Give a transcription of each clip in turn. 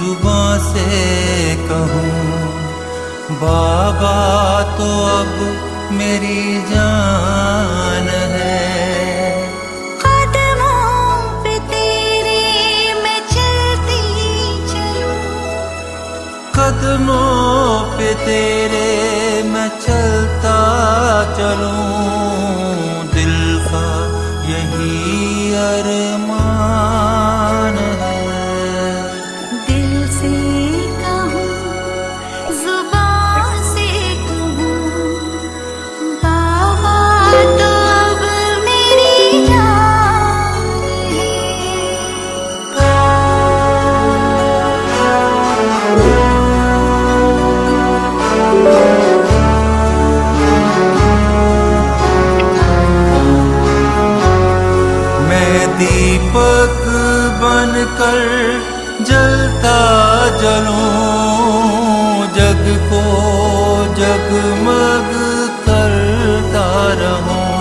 जुबां से कहूँ, बाबा तो अब मेरी जान है। कदमों पे तेरे मैं चलती चलूं, कदमों पे तेरे मैं चलता चलूं, दिल का यही अरमान है। दिल से कहूँ जुबां से कहूँ, बाबा तो अब मेरी जान मैं दीपक बनकर जलता जलूं, जग को जगमग करता रहूं।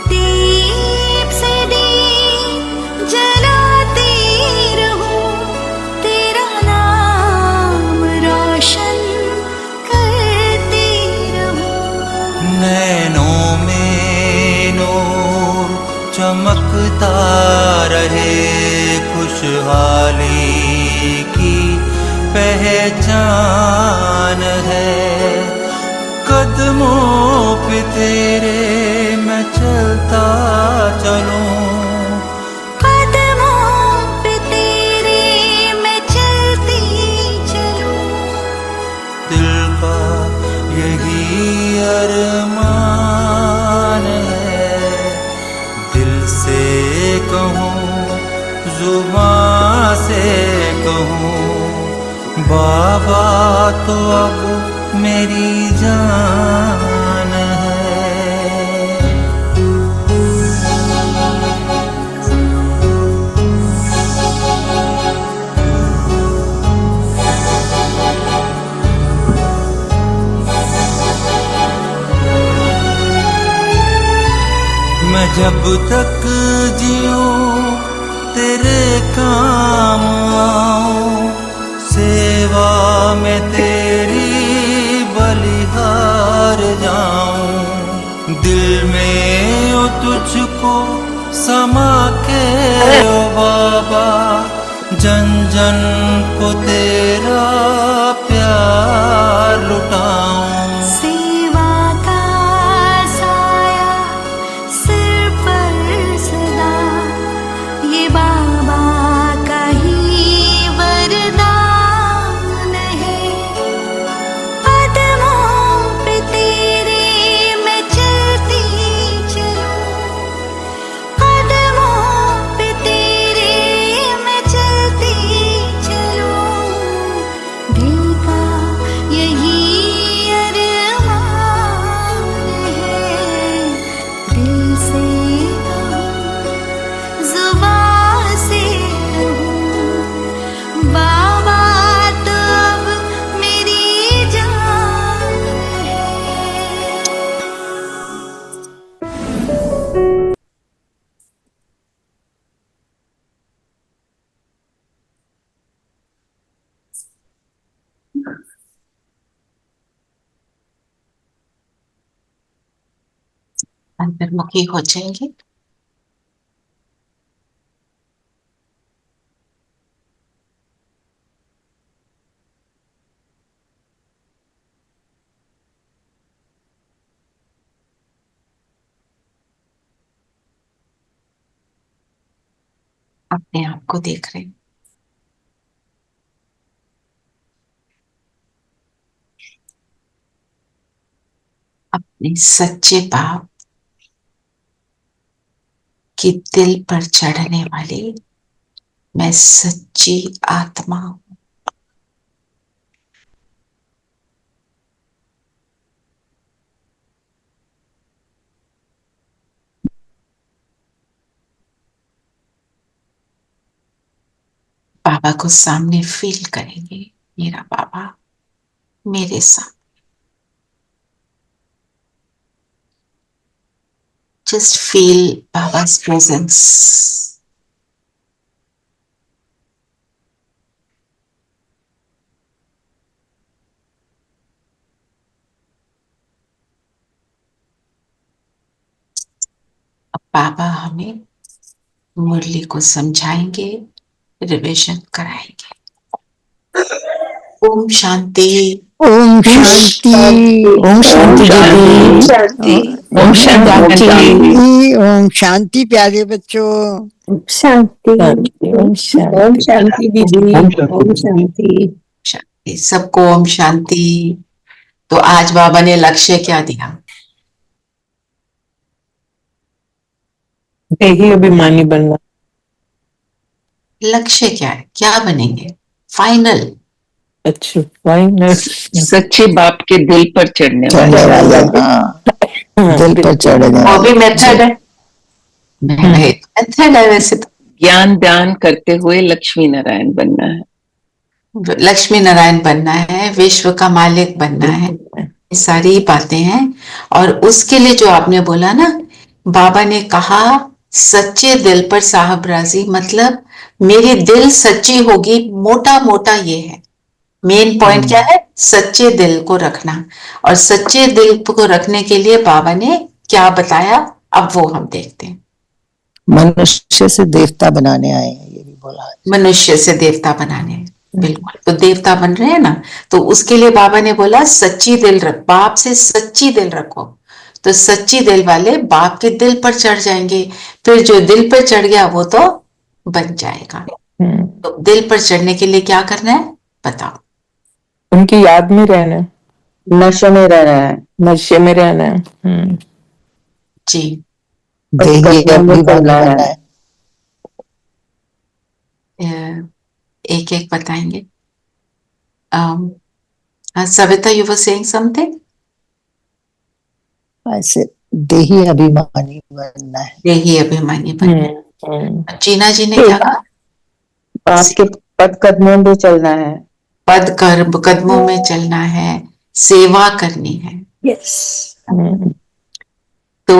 दीप से दीप जलाती रहूं, तेरा नाम रोशन करती रहूं। नैनों में नूर चमकता रहे, खुशहाली की पहचान है। कदमों पे तेरे मैं चलता चलूं, कदमों पे तेरे मैं चलती चलूं, दिल का यही अरमान है। दिल से कहूँ, जुबां से कहूँ, बाबा तो अब मेरी जान है। मैं जब तक जीऊँ तेरे काम आऊं, सेवा में तेरी बलिहार जाऊं। दिल में ओ तुझको समा के ओ बाबा, जन जन को तेरा प्यार लुटाऊं। सेवा का साया सिर पर सदा, ये बाबा का ही वरदान है। कदमों पे तेरे मैं चलती चलूं, कदमों पे तेरे मैं चलती चलूं, दिल का यही अरमान है। दिल से कहूँ जुबां से कहूँ, बाबा तो अब मेरी जान है। अंतर्मुखी हो जाएंगे। अपने आप को देख रहे हैं, अपने सच्चे भाव की दिल पर चढ़ने वाली मैं सच्ची आत्मा हूं। बाबा को सामने फील करेंगे, मेरा बाबा मेरे साथ। जस्ट फील बाबा's presence. बाबा हमें मुरली को समझाएंगे, रिविजन कराएंगे। ओम शांति। ओम शांति। ओम शांति दीदी। ओम शांति। ओम शांति प्यारे बच्चों। शांति। ओम ओम शांति दीदी। ओम शांति। शांति। सबको ओम शांति। तो आज बाबा ने लक्ष्य क्या दिया? देही अभिमानी बनना। लक्ष्य क्या है? क्या बनेंगे फाइनल? अच्छा, फाइनल सच्चे बाप के दिल पर चढ़ने चढ़ने वाले। वाले, हाँ, दिल पर चढ़ने वो भी वाले। मेथड है। मेथड है वैसे तो। ज्ञान दान करते हुए लक्ष्मी नारायण बनना है। लक्ष्मी नारायण बनना है, विश्व का मालिक बनना है, ये सारी बातें हैं। और उसके लिए जो आपने बोला ना, बाबा ने कहा सच्चे दिल पर साहब राजी, मतलब मेरी दिल सच्ची होगी। मोटा मोटा ये है, मेन पॉइंट क्या है? सच्चे दिल को रखना। और सच्चे दिल को रखने के लिए बाबा ने क्या बताया, अब वो हम देखते हैं। मनुष्य से देवता बनाने आए हैं, ये भी बोला है। मनुष्य से देवता बनाने, बिल्कुल। तो देवता बन रहे हैं ना, तो उसके लिए बाबा ने बोला सच्ची दिल रख, बाप से सच्ची दिल रखो। तो सच्ची दिल वाले बाप के दिल पर चढ़ जाएंगे। फिर जो दिल पर चढ़ गया वो तो बन जाएगा। तो दिल पर चढ़ने के लिए क्या करना है बताओ? उनकी याद में रहना है, नशे में रहना है, नशे में रहना है। जी, देही अभिमानी बनना है। एक एक बताएंगे। Savita, you were saying something? ऐसे देही अभिमानी बनना है। देही अभिमानी बनना है। जीना जी ने क्या कहा? बाप के पद कदमों में चलना है, पद कर्म कदमों में चलना है, सेवा करनी है। यस। तो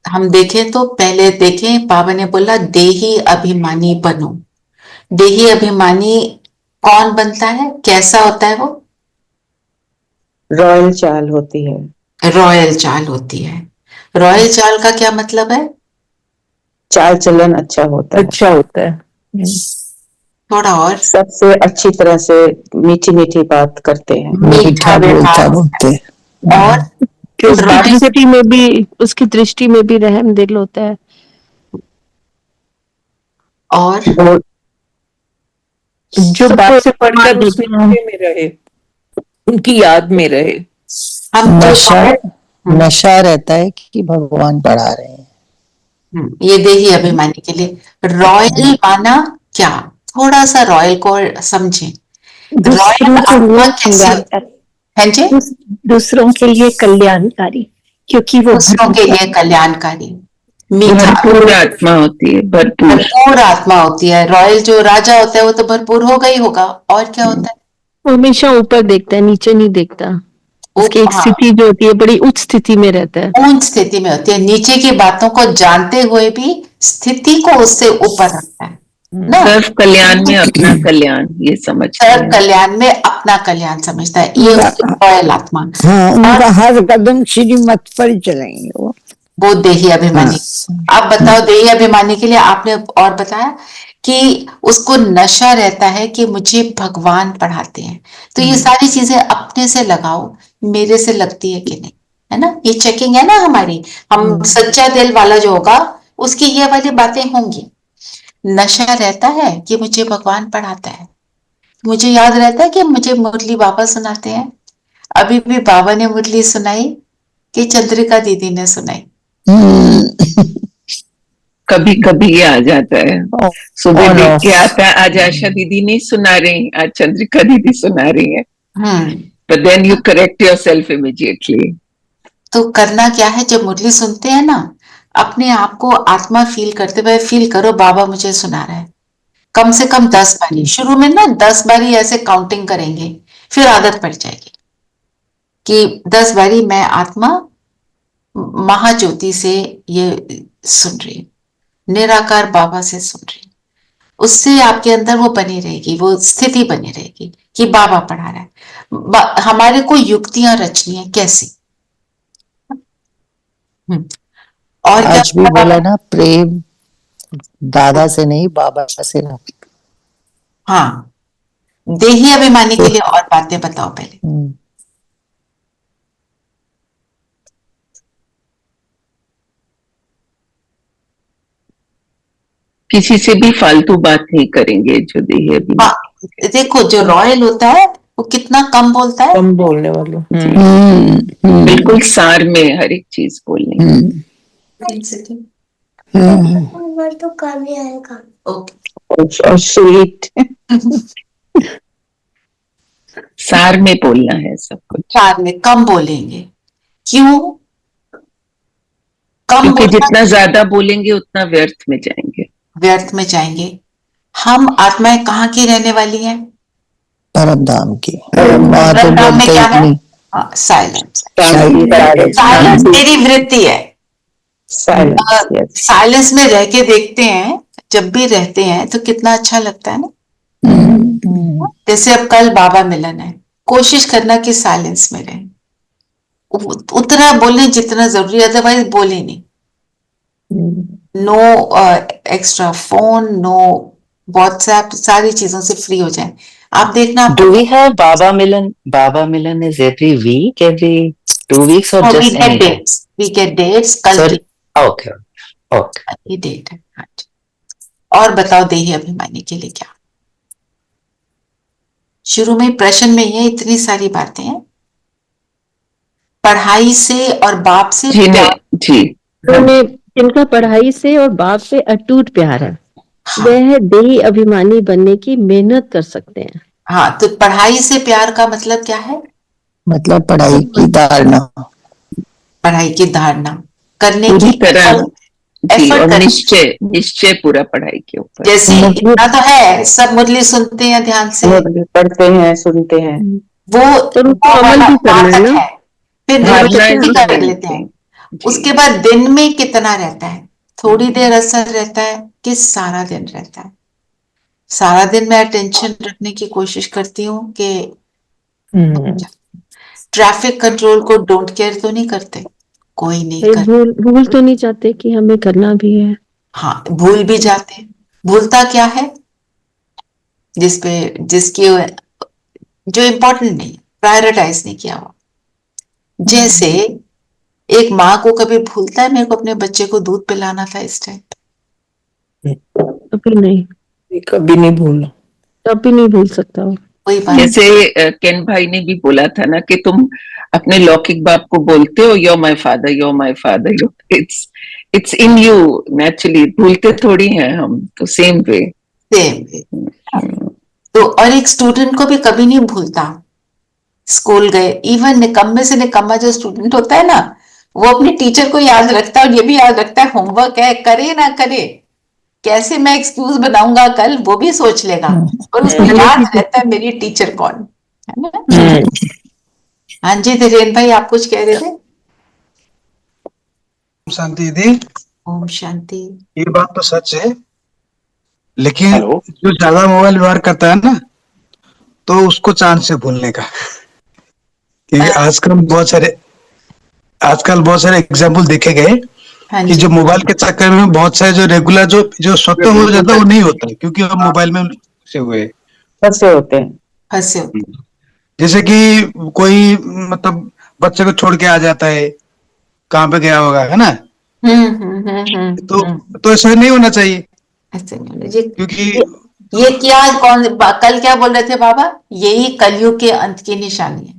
हम देखें तो पहले देखें, बाबा ने बोला देही अभिमानी बनो। देही अभिमानी कौन बनता है? कैसा होता है वो? रॉयल चाल होती है। रॉयल चाल होती है। रॉयल चाल का क्या मतलब है? चाल चलन अच्छा होता है, अच्छा होता है। थोड़ा और। सबसे अच्छी तरह से मीठी मीठी बात करते हैं, मीठा बोलता बोलते। और उसकी दृष्टि में भी, उसकी दृष्टि में भी रहम दिल होता है। और जो बात से पढ़कर उस नशे में रहे, उनकी याद में रहे। हम नशा नशा रहता है कि भगवान पढ़ा रहे हैं। ये देही अभिमानी के लिए। रॉयल माना क्या? थोड़ा सा रॉयल को समझें। रॉयल आत्मा कैसी? हाँ जी, दूसरों के लिए कल्याणकारी, क्योंकि वो दूसरों के लिए कल्याणकारी, मीठा, भरपूर आत्मा होती है, भरपूर भरपूर आत्मा होती है। रॉयल जो राजा होता है वो तो भरपूर होगा ही होगा। और क्या होता है? वो हमेशा ऊपर देखता है, नीचे नहीं देखता। उसकी एक हाँ, स्थिति जो होती है बड़ी उच्च स्थिति में रहता है। उन स्थिति में होती है, नीचे की बातों को जानते हुए भी स्थिति को उससे ऊपर रखता है ना। सर्व कल्याण में अपना कल्याण ये समझते सर्व हैं। कल्याण में अपना कल्याण समझता है, ये रॉयल आत्मा। हाँ, उनका हर कदम श्रीमत पर ही चलेंगे वो देही अभिमानी। अब बताओ, देही अभिमानी के लिए आपने और बताया कि उसको नशा रहता है कि मुझे भगवान पढ़ाते हैं। तो ये सारी चीजें अपने से लगाओ, मेरे से लगती है कि नहीं, है ना? ये चेकिंग है ना हमारी। हम सच्चा दिल वाला जो होगा उसकी ये वाली बातें होंगी। नशा रहता है कि मुझे भगवान पढ़ाता है, मुझे याद रहता है कि मुझे मुरली बाबा सुनाते हैं। अभी भी बाबा ने मुरली सुनाई कि चंद्रिका दीदी ने सुनाई? कभी कभी ये आ जाता है, सुबह देख के आता है आज आशा दीदी नहीं सुना रही, आज चंद्रिका दीदी सुना रही है, but then you correct yourself immediately. तो करना क्या है, जब मुरली सुनते हैं ना, अपने आप को आत्मा फील करते हुए फील करो बाबा मुझे सुना रहा है। कम से कम 10 बारी, शुरू में ना 10 बारी ऐसे काउंटिंग करेंगे, फिर आदत पड़ जाएगी कि 10 बारी मैं आत्मा महाज्योति से ये सुन रही, निराकार बाबा से सुन रही। उससे आपके अंदर वो बनी रहेगी, वो स्थिति बनी रहेगी कि बाबा पढ़ा रहा है। हमारे को युक्तियां रचनी है कैसी। और क्या आज भी बोला ना, प्रेम दादा से नहीं बाबा से ना। हाँ, देही अभिमानी के लिए और बातें बताओ पहले। किसी से भी फालतू बात नहीं करेंगे जो देही अभिमानी। हाँ, देखो जो रॉयल होता है वो कितना कम बोलता है। कम बोलने वाले। बिल्कुल सार में हर एक चीज बोलने। तो कम ही आएगा। ओके, और स्वीट। सार में बोलना है सब कुछ। चार में कम बोलेंगे। क्यों कम क्योंकि बोलना? जितना ज्यादा बोलेंगे उतना व्यर्थ में जाएंगे। व्यर्थ में जाएंगे। हम आत्माएं कहाँ की रहने वाली हैं? परम धाम की। वहाँ तो परम धाम में बोलते क्या ही है? नहीं। साइलेंस। साइलेंस। साइलेंस मेरी वृत्ति है। साइलेंस। साइलेंस में रह के देखते हैं, जब भी रहते हैं तो कितना अच्छा लगता है ना। जैसे अब कल बाबा मिलन है, कोशिश करना कि साइलेंस में रहे, उतना बोले जितना जरूरी, अदरवाइज बोले नहीं। No extra phone, no WhatsApp, सारी चीजों से फ्री हो जाए। आप देखना। Do we have Baba Milan? Baba Milan is every week, every 2 weeks, or we just get any day? dates, we get dates। कल Sorry? Okay. Okay. की date है। हाँ जी। और बताओ देही अभिमानी के लिए क्या? शुरू में प्रश्न में ये इतनी सारी बातें हैं। पढ़ाई से और बाप से जी प्यार। जी उन्होंने जिनका पढ़ाई से और बाप से अटूट प्यार है, हाँ, वह देही अभिमानी बनने की मेहनत कर सकते हैं। हाँ, तो पढ़ाई से प्यार का मतलब क्या है? मतलब पढ़ाई की धारणा, पढ़ाई की धारणा करने पूरी की तरह जी, और एफर्ट। निश्चय निश्चय पूरा पढ़ाई के ऊपर। जैसे इतना तो है, सब मुरली सुनते हैं ध्यान से, पढ़ते हैं, सुनते हैं। वो तो उनको अमल भी करना है ना। है। फिर भावनाएं रिपीट भी कर लेते हैं। जी। उसके बाद दिन में कितना रहता है? थोड़ी देर असर रहता है कि सारा दिन रहता है? सारा दिन मैं अटेंशन रखने की कोशिश करती हूँ कि ट्रैफिक कंट्रोल को डोंट केयर तो नहीं करते, कोई नहीं ये कर। भूल तो नहीं चाहते कि हमें करना भी है। हाँ, भूल भी जाते हैं। भूलता क्या है? जिसकी जो इम्पोर्टेंट नहीं, प्रायोरिटाइज नहीं किया हुआ। जैसे एक माँ को कभी भूलता है मेरे को अपने बच्चे को दूध पिलाना था इस टाइम? कभी नहीं, कभी नहीं भूलना, कभी नहीं भूल सकता वो। कोई बात। जैसे केन भाई ने भी बोला था ना कि तुम अपने लौकिक बाप को बोलते हो yo my father, yo my father, yo it's in you naturally. भूलते थोड़ी हैं हम, तो सेम वे। तो और एक स्टूडेंट को भी कभी नहीं भूलता। स्कूल गए, इवन निकम्मे से निकम्मा जो स्टूडेंट होता है ना, वो अपने टीचर को याद रखता है, और ये भी याद रखता है होमवर्क है, करे ना करे, कैसे मैं एक्सक्यूज बनाऊंगा कल, वो भी सोच लेगा। और उसको याद रहता है मेरी टीचर कौन है ना। हाँ जी धीरेन भाई, आप कुछ कह रहे थे? शांति दीदी। ओम शांति। ये बात तो सच है, लेकिन जो ज्यादा मोबाइल व्यवहार करता है ना, तो उसको चांस से भूलने का। क्योंकि आजकल बहुत सारे एग्जाम्पल देखे गए कि जो मोबाइल के चक्कर में बहुत सारे जो रेगुलर जो स्वतः हो जाता है वो नहीं होता है, क्योंकि हम मोबाइल में फंसे होते हैं। जैसे कि कोई मतलब बच्चे को छोड़ के आ जाता है, कहाँ पे गया होगा, है ना। तो ऐसा नहीं होना चाहिए, क्योंकि ये क्या कल क्या बोल रहे थे बाबा? यही कलयुग के अंत की निशानी है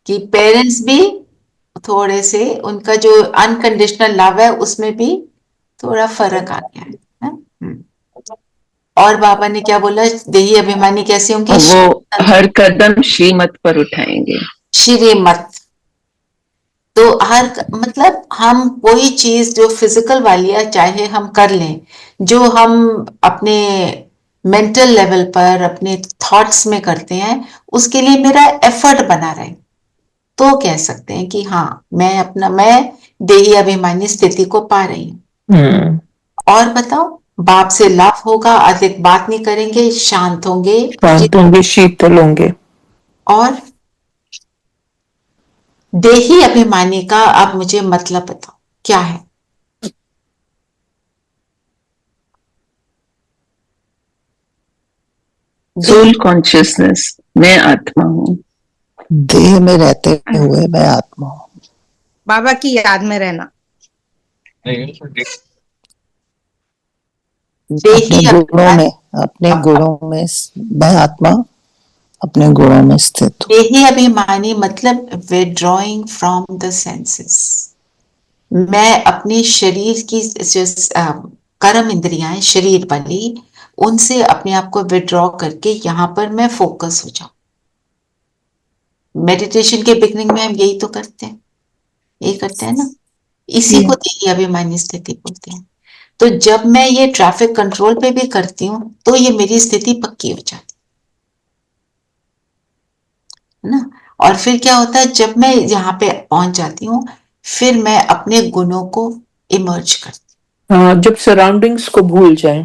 कि पेरेंट्स भी थोड़े से, उनका जो अनकंडीशनल लव है उसमें भी थोड़ा फर्क आ गया है। और बाबा ने क्या बोला? देही अभिमानी कैसे होंगे? वो हर कदम श्रीमत पर उठाएंगे। श्रीमत तो हर मतलब हम कोई चीज जो फिजिकल वाली है चाहे हम कर लें, जो हम अपने मेंटल लेवल पर अपने थॉट्स में करते हैं, उसके लिए मेरा एफर्ट बना रहे, तो कह सकते हैं कि हाँ मैं देही अभिमानी स्थिति को पा रही हूँ। और बताओ, बाप से लव होगा, अधिक बात नहीं करेंगे, शांत होंगे, शीतल होंगे। और देही अभिमानी का अब मुझे मतलब बताओ। क्या है? सोल कॉन्शियसनेस, मैं आत्मा हूँ। देह में रहते हुए मैं आत्मा हूँ। बाबा की याद में रहना। अपने गुणों में, अपने गुणों में मैं आत्मा अपने गुणों में स्थित हूँ। देही अभिमानी मतलब विड्रॉइंग फ्रॉम द सेंसेस। मैं अपने शरीर की जो कर्म इंद्रियां शरीर वाली, उनसे अपने आप को विड्रॉ करके यहाँ पर मैं फोकस हो जाऊं। मेडिटेशन के बिगनिंग में हम यही तो करते हैं, यही करते हैं ना, इसी को देही अभिमानी स्थिति बोलते हैं। तो जब मैं ये ट्रैफिक कंट्रोल पे भी करती हूँ तो ये मेरी स्थिति पक्की हो जाती है ना। और फिर क्या होता है, जब मैं यहाँ पे पहुंच जाती हूँ फिर मैं अपने गुणों को इमर्ज करती हाँ, जब सराउंडिंग्स को भूल जाए।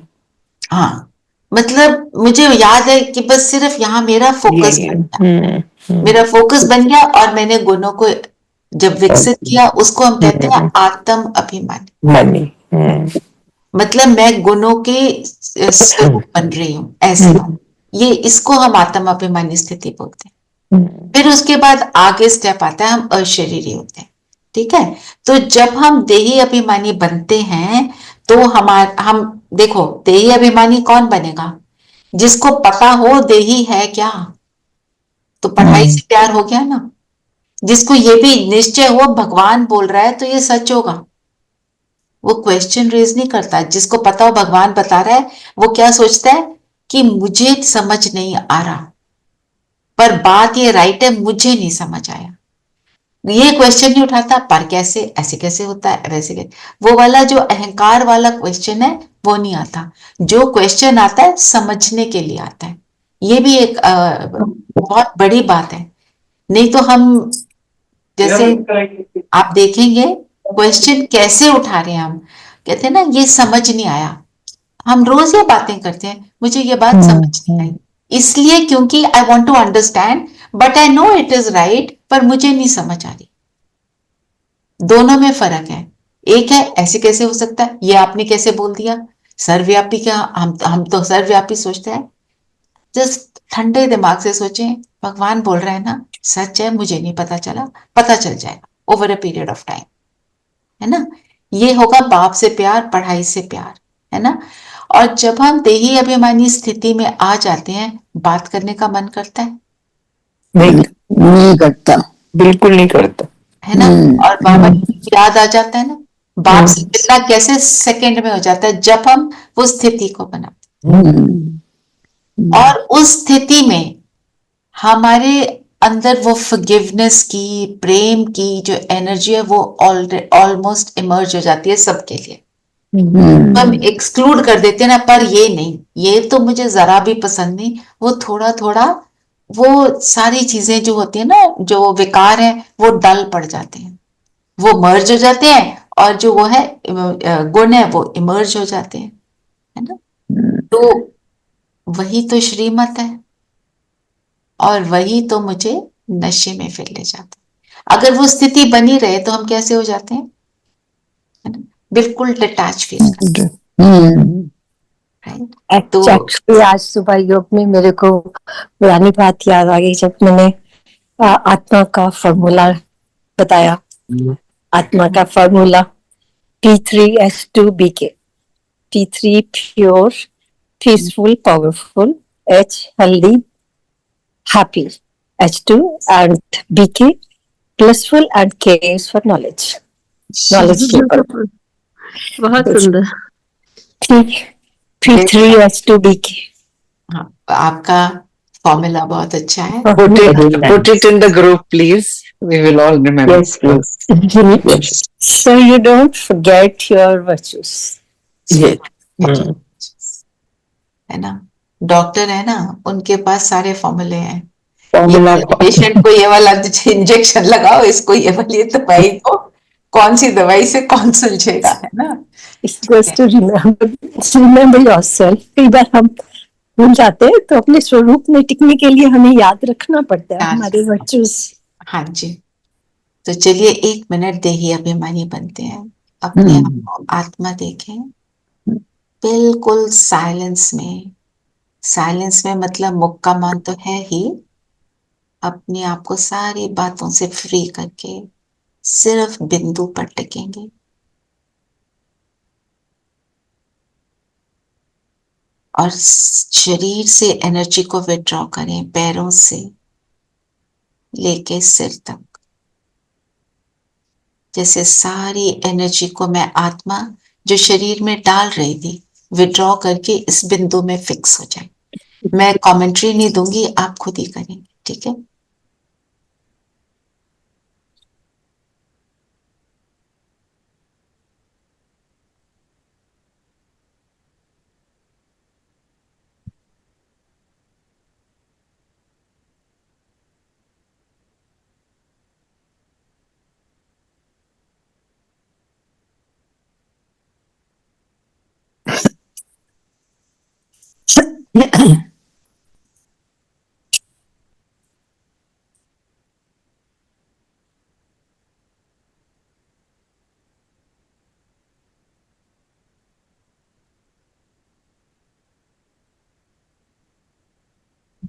हाँ, मतलब मुझे याद है कि बस सिर्फ यहाँ मेरा फोकस बन गया, मेरा फोकस बन गया और मैंने गुणों को जब विकसित किया, उसको हम कहते हैं आत्म अभिमानी। मतलब मैं गुणों के स्वरूप बन रही हूँ, ऐसे ये इसको हम आत्म अभिमानी स्थिति बोलते हैं। फिर उसके बाद आगे स्टेप आता है, हम अशरीरी होते हैं। ठीक है, तो जब हम देही अभिमानी बनते हैं तो हम देखो, देही अभिमानी कौन बनेगा? जिसको पता हो देही है क्या, तो पढ़ाई से प्यार हो गया ना। जिसको ये भी निश्चय हो भगवान बोल रहा है तो ये सच होगा, वो क्वेश्चन रेज नहीं करता। जिसको पता हो भगवान बता रहा है, वो क्या सोचता है कि मुझे समझ नहीं आ रहा, पर बात ये राइट है, मुझे नहीं समझ आया। ये क्वेश्चन नहीं उठाता, पर कैसे, ऐसे कैसे होता है, वैसे कैसे। वो वाला जो अहंकार वाला क्वेश्चन है वो नहीं आता। जो क्वेश्चन आता है समझने के लिए आता है। ये भी एक बहुत बड़ी बात है। नहीं तो हम, जैसे आप देखेंगे क्वेश्चन कैसे उठा रहे हैं, हम कहते हैं ना ये समझ नहीं आया। हम रोज ये बातें करते हैं, मुझे ये बात समझ नहीं आई, इसलिए क्योंकि I want to understand but I know it is right, पर मुझे नहीं समझ आ रही। दोनों में फर्क है। एक है ऐसे कैसे हो सकता है, ये आपने कैसे बोल दिया, सर्वव्यापी। क्या हम तो सर्वव्यापी सोचते हैं। जस्ट ठंडे दिमाग से सोचें, भगवान बोल रहे हैं ना, सच है, मुझे नहीं पता चला, पता चल जाएगा over a period of time, है ना। ये होगा बाप से प्यार, पढ़ाई से प्यार, है ना। और जब हम देही अभिमानी स्थिति में आ जाते हैं, बात करने का मन करता है? नहीं करता, बिल्कुल नहीं करता, है ना। और बाबा की याद आ जाता है ना, बाप से मिलना कैसे सेकंड में हो जाता है जब हम वो स्थिति को बनाते हैं। और उस स्थिति में हमारे अंदर वो फॉरगिवनेस की, प्रेम की जो एनर्जी है वो ऑलमोस्ट इमर्ज हो जाती है सबके लिए। तो हम एक्सक्लूड कर देते हैं ना, पर ये नहीं, ये तो मुझे जरा भी पसंद नहीं। वो थोड़ा थोड़ा वो सारी चीजें जो होती है ना, जो विकार है, वो डल पड़ जाते हैं, वो मर्ज हो जाते हैं, और जो वो है गुण है वो इमर्ज हो जाते हैं, है ना। तो वही तो श्रीमत है, और वही तो मुझे नशे में फिर ले जाता है। अगर वो स्थिति बनी रहे तो हम कैसे हो जाते हैं, है ना, बिल्कुल डिटैच फील करते हैं। तो एक्चुअली आज सुबह योग में मेरे को पुरानी बात याद आ गई, जब मैंने आत्मा का फॉर्मूला बताया। आत्मा का formula T3S2BK, T3 pure, peaceful, powerful, H healthy, happy, H2 and BK blissful and K is for knowledge. Knowledge keeper. बहुत सुंदर। T3S2BK. हाँ, आपका फॉर्मूला बहुत अच्छा है। Put it in the group, please. We will all remember. Yes, please. So you don't forget your virtues. है ना, doctor है ना, उनके पास सारे फॉर्मूले हैं। फॉर्मूला पेशेंट को ये वाला इंजेक्शन लगाओ, इसको ये वाली दवाई दो, कौन सी दवाई से कौन सुलझेगा, है ना। It's just to remember yourself. कई बार हम भूल जाते हैं, तो अपने स्वरूप में टिकने के लिए हमें याद रखना पड़ता है हमारे वर्चूज। हाँ जी, तो चलिए 1 मिनट देही अभिमानी बनते हैं। अपने आप को आत्मा देखें, बिल्कुल साइलेंस में। साइलेंस में मतलब मुख का मान तो है ही, अपने आप को सारी बातों से फ्री करके सिर्फ बिंदु पर टिकेंगे। और शरीर से एनर्जी को विड्रॉ करें, पैरों से लेके सिर तक। जैसे सारी एनर्जी को मैं आत्मा जो शरीर में डाल रही थी, विड्रॉ करके इस बिंदु में फिक्स हो जाए। मैं कमेंट्री नहीं दूंगी, आप खुद ही करेंगे, ठीक है?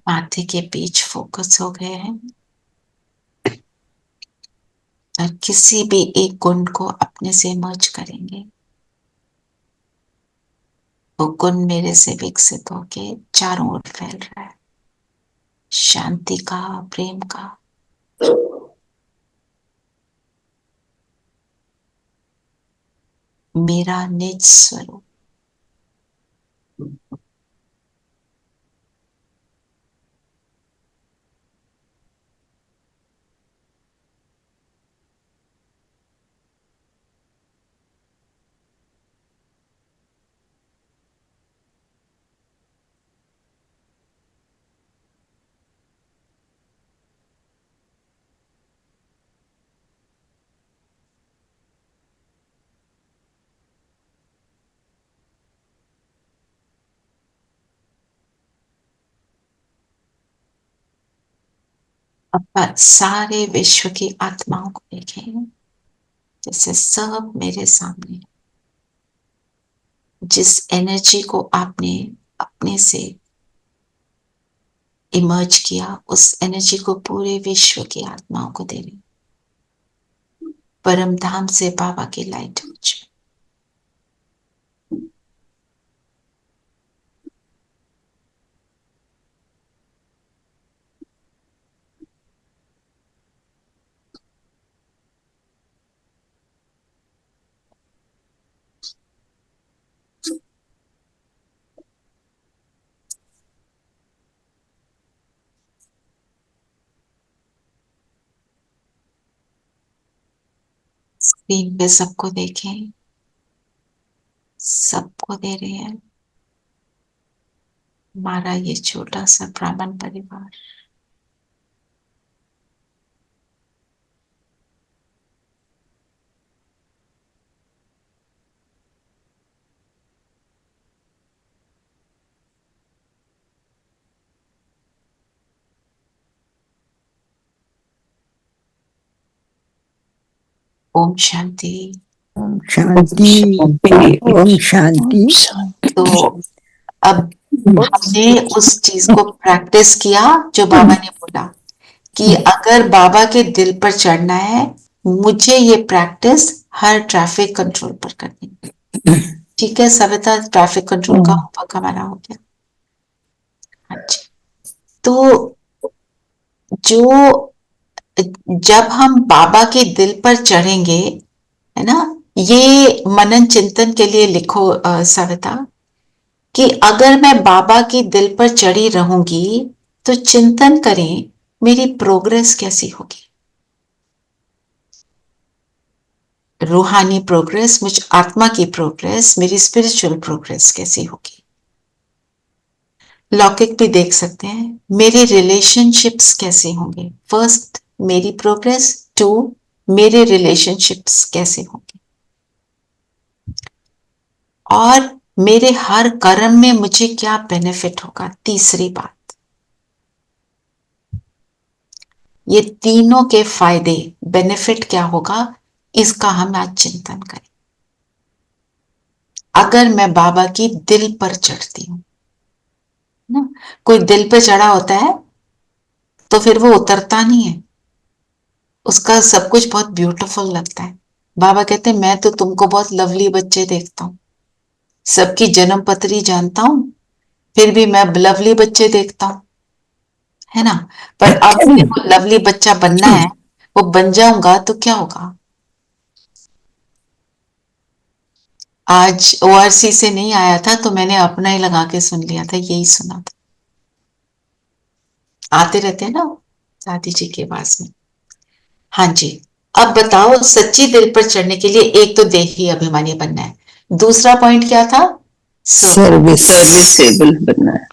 माथे के बीच फोकस हो गए हैं और किसी भी एक गुण को अपने से मर्ज करेंगे। वो गुण मेरे से विकसित होके चारों ओर फैल रहा है, शांति का, प्रेम का। मेरा निज स्वरूप। अब सारे विश्व की आत्माओं को देखें, जैसे सब मेरे सामने। जिस एनर्जी को आपने अपने से इमर्ज किया, उस एनर्जी को पूरे विश्व की आत्माओं को दे रही। परम धाम से बाबा की लाइट मुझ में। स्क्रीन पे सबको देखें, सबको दे रहे हैं हमारा ये छोटा सा ब्राह्मण परिवार। ओम शांति। ओम शांति। ओम शांति। तो अब हमने उस चीज को प्रैक्टिस किया जो बाबा ने बोला कि अगर बाबा के दिल पर चढ़ना है, मुझे ये प्रैक्टिस हर ट्रैफिक कंट्रोल पर करनी है। ठीक है सविता, ट्रैफिक कंट्रोल का होमवर्क हमारा हो गया। अच्छा, तो जो जब हम बाबा के दिल पर चढ़ेंगे, है ना, ये मनन चिंतन के लिए लिखो सविता, कि अगर मैं बाबा के दिल पर चढ़ी रहूंगी तो चिंतन करें मेरी प्रोग्रेस कैसी होगी। रूहानी प्रोग्रेस, मुझ आत्मा की प्रोग्रेस, मेरी स्पिरिचुअल प्रोग्रेस कैसी होगी। लौकिक भी देख सकते हैं, मेरे रिलेशनशिप्स कैसे होंगे। फर्स्ट मेरी प्रोग्रेस, टू मेरे रिलेशनशिप्स कैसे होंगे, और मेरे हर कर्म में मुझे क्या बेनिफिट होगा। तीसरी बात, ये तीनों के फायदे, बेनिफिट क्या होगा, इसका हम आज चिंतन करें। अगर मैं बाबा की दिल पर चढ़ती हूँ ना, कोई दिल पे चढ़ा होता है तो फिर वो उतरता नहीं है, उसका सब कुछ बहुत ब्यूटीफुल लगता है। बाबा कहते हैं मैं तो तुमको बहुत लवली बच्चे देखता हूँ, सबकी जन्म पत्री जानता हूँ, फिर भी मैं लवली बच्चे देखता हूँ, है ना। पर अब मेरे को लवली बच्चा बनना है, वो बन जाऊंगा तो क्या होगा। आज ओआरसी से नहीं आया था तो मैंने अपना ही लगा के सुन लिया था, यही सुना था। आते रहते हैं ना दादी जी के पास में। हाँ जी, अब बताओ, सच्ची दिल पर चढ़ने के लिए एक तो देही अभिमानी बनना है, दूसरा पॉइंट क्या था? सर्विसेबल बनना है।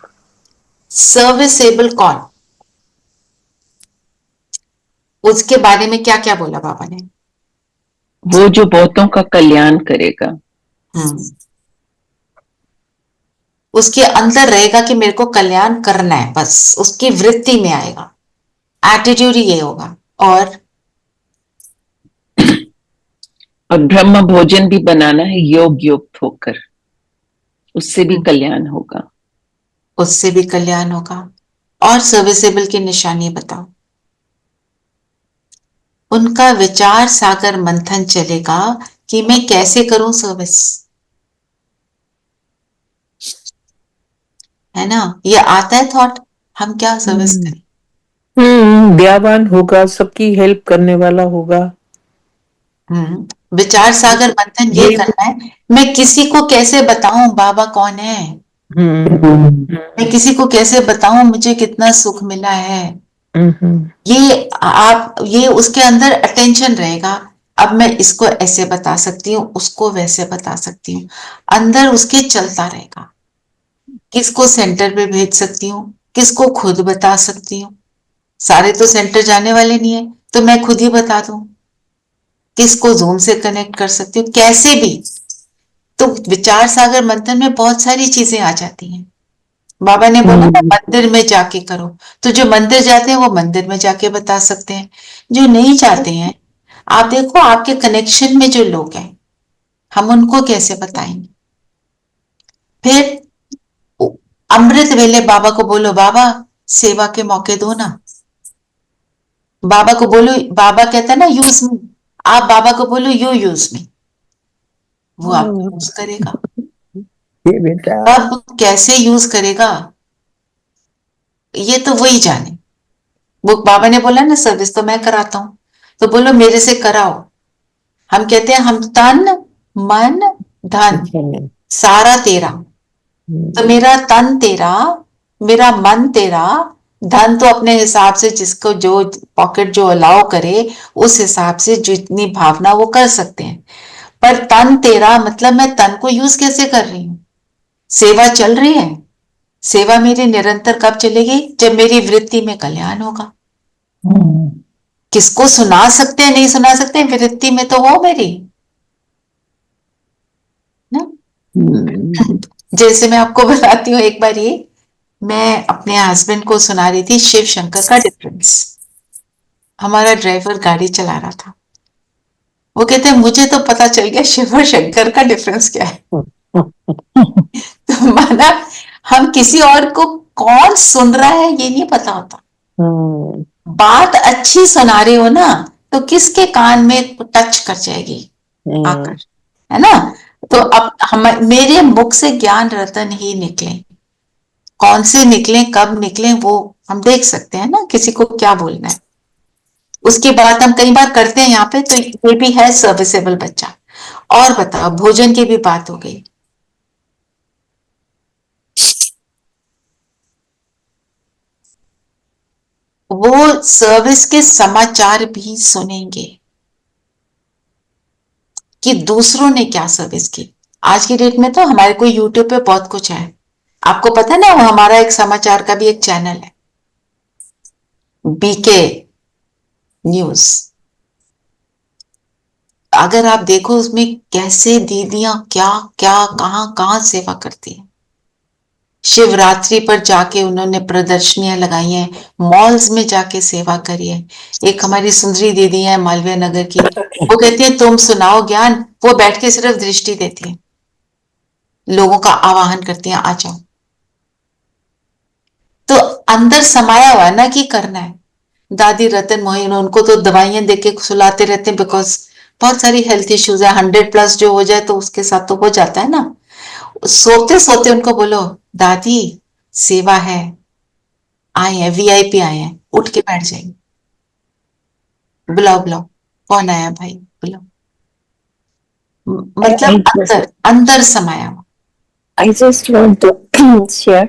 सर्विसेबल कौन? उसके बारे में क्या क्या बोला बाबा ने? वो जो बहुतों का कल्याण करेगा। उसके अंदर रहेगा कि मेरे को कल्याण करना है, बस उसकी वृत्ति में आएगा, एटीट्यूड ही ये होगा। और ब्रह्म भोजन भी बनाना है योग युक्त होकर, उससे भी कल्याण होगा। उससे भी कल्याण होगा। और सर्विसेबल की निशानी बताओ। उनका विचार सागर मंथन चलेगा कि मैं कैसे करूं सर्विस, है ना। ये आता है थॉट, हम क्या सर्विस करें। दयावान होगा, सबकी हेल्प करने वाला होगा। विचार सागर मंथन ये करना है, मैं किसी को कैसे बताऊं बाबा कौन है, मैं किसी को कैसे बताऊं मुझे कितना सुख मिला है। ये उसके अंदर अटेंशन रहेगा। अब मैं इसको ऐसे बता सकती हूँ, उसको वैसे बता सकती हूँ, अंदर उसके चलता रहेगा। किसको सेंटर पे भेज सकती हूँ, किसको खुद बता सकती हूँ। सारे तो सेंटर जाने वाले नहीं है तो मैं खुद ही बता दूं। किसको जूम से कनेक्ट कर सकती हूँ, कैसे भी। तो विचार सागर मंथन में बहुत सारी चीजें आ जाती हैं। बाबा ने बोला ना मंदिर में जाके करो, तो जो मंदिर जाते हैं वो मंदिर में जाके बता सकते हैं, जो नहीं जाते हैं आप देखो आपके कनेक्शन में जो लोग हैं हम उनको कैसे बताएंगे। फिर अमृत वेले बाबा को बोलो बाबा सेवा के मौके दो ना, बाबा को बोलो, बाबा कहता है ना यूज मी, आप बाबा को बोलो यू यूज मी, वो आपको यूज करेगा। अब कैसे यूज करेगा ये तो वही जाने। वो बाबा ने बोला ना सर्विस तो मैं कराता हूं, तो बोलो मेरे से कराओ। हम कहते हैं हम तन मन धन सारा तेरा, तो मेरा तन तेरा, मेरा मन तेरा, धन तो अपने हिसाब से जिसको जो पॉकेट जो अलाउ करे उस हिसाब से जितनी भावना वो कर सकते हैं। पर तन तेरा मतलब मैं तन को यूज कैसे कर रही हूं। सेवा चल रही है, सेवा मेरी निरंतर कब चलेगी, जब मेरी वृत्ति में कल्याण होगा। किसको सुना सकते हैं नहीं सुना सकते, वृत्ति में तो हो मेरी ना। जैसे मैं आपको बताती हूँ, एक बार ये मैं अपने हस्बैंड को सुना रही थी शिव शंकर का डिफरेंस। हमारा ड्राइवर गाड़ी चला रहा था, वो कहते हैं मुझे तो पता चल गया शिव और शंकर का डिफरेंस क्या है। तो माना हम किसी और को कौन सुन रहा है ये नहीं पता होता। बात अच्छी सुना रहे हो ना तो किसके कान में टच कर जाएगी आकर, है ना। तो अब हम मेरे मुख से ज्ञान रतन ही निकले, कौन से निकले कब निकले वो हम देख सकते हैं ना, किसी को क्या बोलना है। उसकी बात हम कई बार करते हैं यहाँ पे, तो ये भी है सर्विसेबल बच्चा। और बताओ भोजन की भी बात हो गई। वो सर्विस के समाचार भी सुनेंगे कि दूसरों ने क्या सर्विस की। आज की डेट में तो हमारे को यूट्यूब पे बहुत कुछ है, आपको पता है ना, हमारा एक समाचार का भी एक चैनल है बीके न्यूज। अगर आप देखो उसमें कैसे दीदियां क्या क्या कहां कहां सेवा करती हैं। शिवरात्रि पर जाके उन्होंने प्रदर्शनियां लगाई हैं, मॉल्स में जाके सेवा करी है। एक हमारी सुंदरी दीदी है मालवीय नगर की, वो कहती है तुम सुनाओ ज्ञान, वो बैठ के सिर्फ दृष्टि देती है। लोगों का आवाहन करती हैं, आ जाओ। तो अंदर समाया हुआ है ना कि करना है। दादी रतन मोहन, उनको तो दवाइयां देके सुलाते रहते हैं, बिकॉज बहुत सारी हेल्थ इश्यूज है। 100+ जो हो जाए तो उसके साथ तो हो जाता है ना। सोते सोते उनको बोलो, दादी सेवा है, आए हैं VIP, आए हैं, उठ के बैठ जाएंगे। बुलाओ बुलाओ, कौन आया भाई, बुलाओ। मतलब अंदर अंदर समाया हुआ। I just want to share.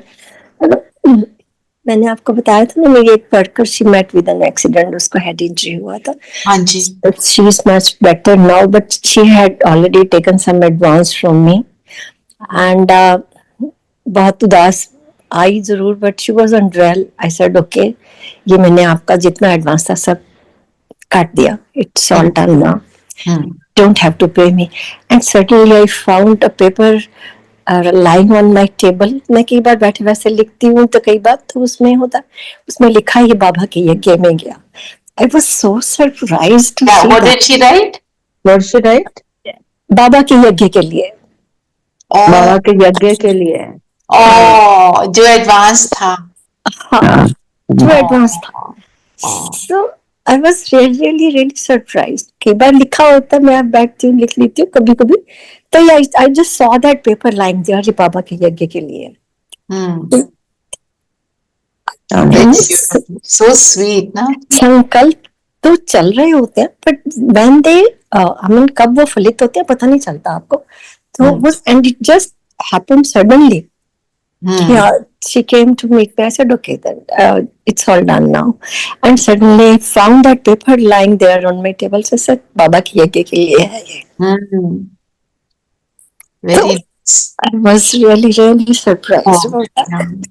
मैंने आपको बताया था ना, मेरी एक worker she met with an accident, उसको हेड इंजरी हुआ था. हाँ जी. She is much better now, but she had already taken some advance from me, and बहुत उदास आई जरूर, but she was on dwell. I said okay, ये मैंने आपका जितना एडवांस था सब काट दिया. It's all done now, don't have to pay me. And suddenly I found a paper lying on my table. मैं कई बार बैठे वैसे लिखती हूँ, तो कई बार तो उसमें होता, उसमें लिखा ये बाबा के यज्ञ में गया. I was so surprised to see What that. did she write? What she write? बाबा के यज्ञ के लिए. बाबा के यज्ञ के लिए. जो एडवांस था. हाँ, जो एडवांस था. So I was really surprised. कई बार लिखा होता, मैं बैठती हूँ लिख लेती हूँ कभी कभी, तो I just saw that paper lying there, ये बाबा के यज्ञ के लिए. So sweet ना. संकल्प तो चल रहे होते हैं, but when they I mean कब वो फलित होते हैं पता नहीं चलता आपको. तो वो, and it just happened suddenly. Yeah, she came to meet me. I said, okay, then it's all done now. And suddenly I found that paper lying there on my table. So I said, बाबा की यज्ञ के लिए है ये. Very. I was really surprised about that.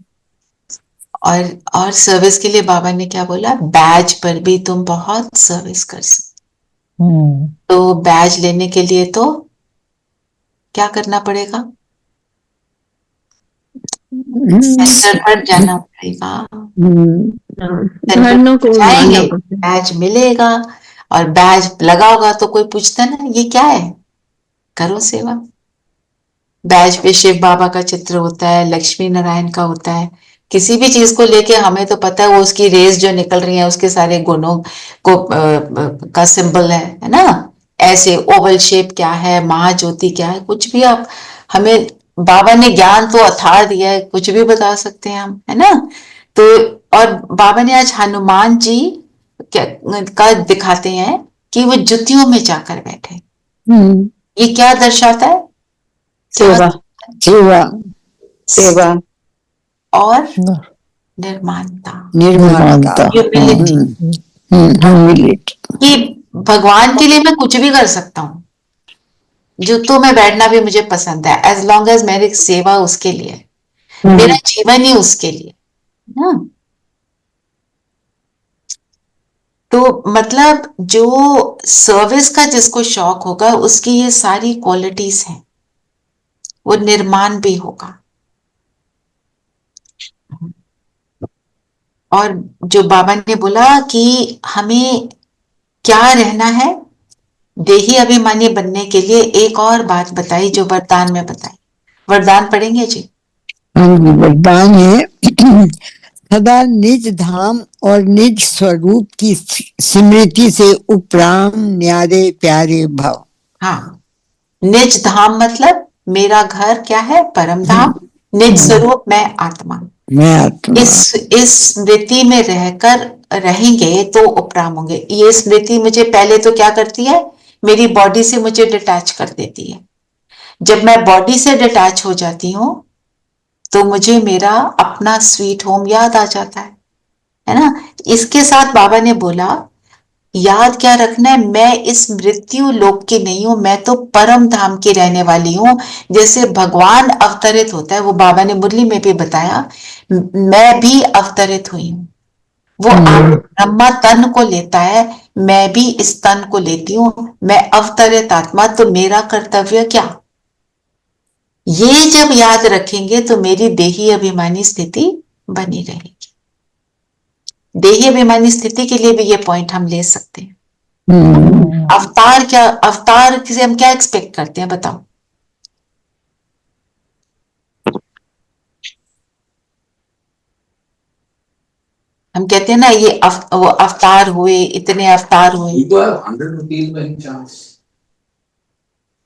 और service के लिए बाबा ने क्या बोला, बैज पर भी तुम बहुत सर्विस कर सकते. तो बैज लेने के लिए तो क्या करना पड़ेगा, सेंटर पर जाना पड़ेगा. बैज मिलेगा, और बैज लगा होगा तो कोई पूछता ना ये क्या है, करो सेवा. बैज पे शिव बाबा का चित्र होता है, लक्ष्मी नारायण का होता है. किसी भी चीज को लेके हमें तो पता है वो उसकी रेस जो निकल रही है उसके सारे गुणों को का सिंबल है ना. ऐसे ओवल शेप क्या है, महाज्योति क्या है, कुछ भी आप हमें, बाबा ने ज्ञान तो अथाह दिया है, कुछ भी बता सकते हैं हम, है ना. तो और बाबा ने आज हनुमान जी का दिखाते हैं कि वो जुतियों में जाकर बैठे. ये क्या दर्शाता है, सेवा, सेवा, सेवा और निर्माणता, कि भगवान के लिए मैं कुछ भी कर सकता हूँ. जुतों में बैठना भी मुझे पसंद है, एज लॉन्ग एज मेरी सेवा उसके लिए, मेरा जीवन ही उसके लिए ना. तो मतलब जो सर्विस का जिसको शौक होगा उसकी ये सारी क्वालिटीज हैं, वो निर्माण भी होगा. और जो बाबा ने बोला कि हमें क्या रहना है, देही अभिमानी बनने के लिए एक और बात बताई जो वरदान में बताई. वरदान पढ़ेंगे जी. वरदान है, सदा निज धाम और निज स्वरूप की स्मृति से उपराम न्यारे प्यारे भव. हाँ, निज धाम मतलब मेरा घर क्या है, परम धाम. निज स्वरूप मैं आत्मा. इस स्मृति में रहकर रहेंगे तो उपराम होंगे. ये स्मृति मुझे पहले तो क्या करती है, मेरी बॉडी से मुझे डिटैच कर देती है. जब मैं बॉडी से डिटैच हो जाती हूँ तो मुझे मेरा अपना स्वीट होम याद आ जाता है ना. इसके साथ बाबा ने बोला याद क्या रखना है, मैं इस मृत्यु लोक की नहीं हूं, मैं तो परम धाम की रहने वाली हूं. जैसे भगवान अवतरित होता है, वो बाबा ने मुरली में भी बताया, मैं भी अवतरित हुई हूं. वो ब्रह्मा तन को लेता है, मैं भी इस तन को लेती हूं. मैं अवतरित आत्मा, तो मेरा कर्तव्य क्या, ये जब याद रखेंगे तो मेरी देही अभिमानी स्थिति बनी रहेगी. देही अभिमानी स्थिति के लिए भी ये पॉइंट हम ले सकते हैं. अवतार क्या, अवतार से हम क्या एक्सपेक्ट करते हैं बताओ. हम कहते हैं ना ये वो अवतार हुए, इतने अवतार हुए।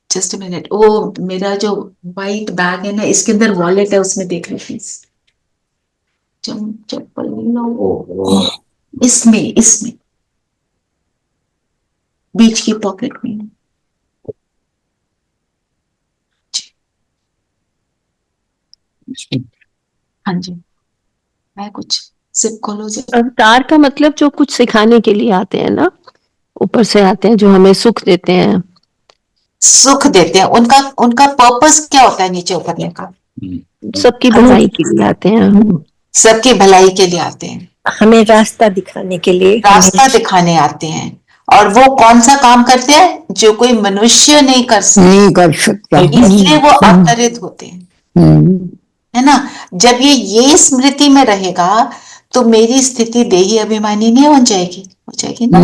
जस्ट मिनट, वो मेरा जो वाइट बैग है ना, इसके अंदर वॉलेट है, उसमें देख लो प्लीज। चप्पल नहीं ना, वो इसमें बीच की पॉकेट में। हाँ जी, मैं कुछ सिप खोलो जी। अवतार का मतलब जो कुछ सिखाने के लिए आते हैं ना, ऊपर से आते हैं, जो हमें सुख देते हैं। सुख देते हैं, उनका पर्पस क्या होता है नीचे उतरने का? सबकी भलाई के लिए आते हैं। सबकी भलाई के लिए आते हैं, हमें रास्ता दिखाने के लिए, रास्ता दिखाने आते हैं। और वो कौन सा काम करते हैं जो कोई मनुष्य नहीं कर सकता, इसलिए वो अवतरित होते हैं, है ना। जब ये स्मृति में रहेगा तो मेरी स्थिति देही अभिमानी नहीं हो जाएगी ना।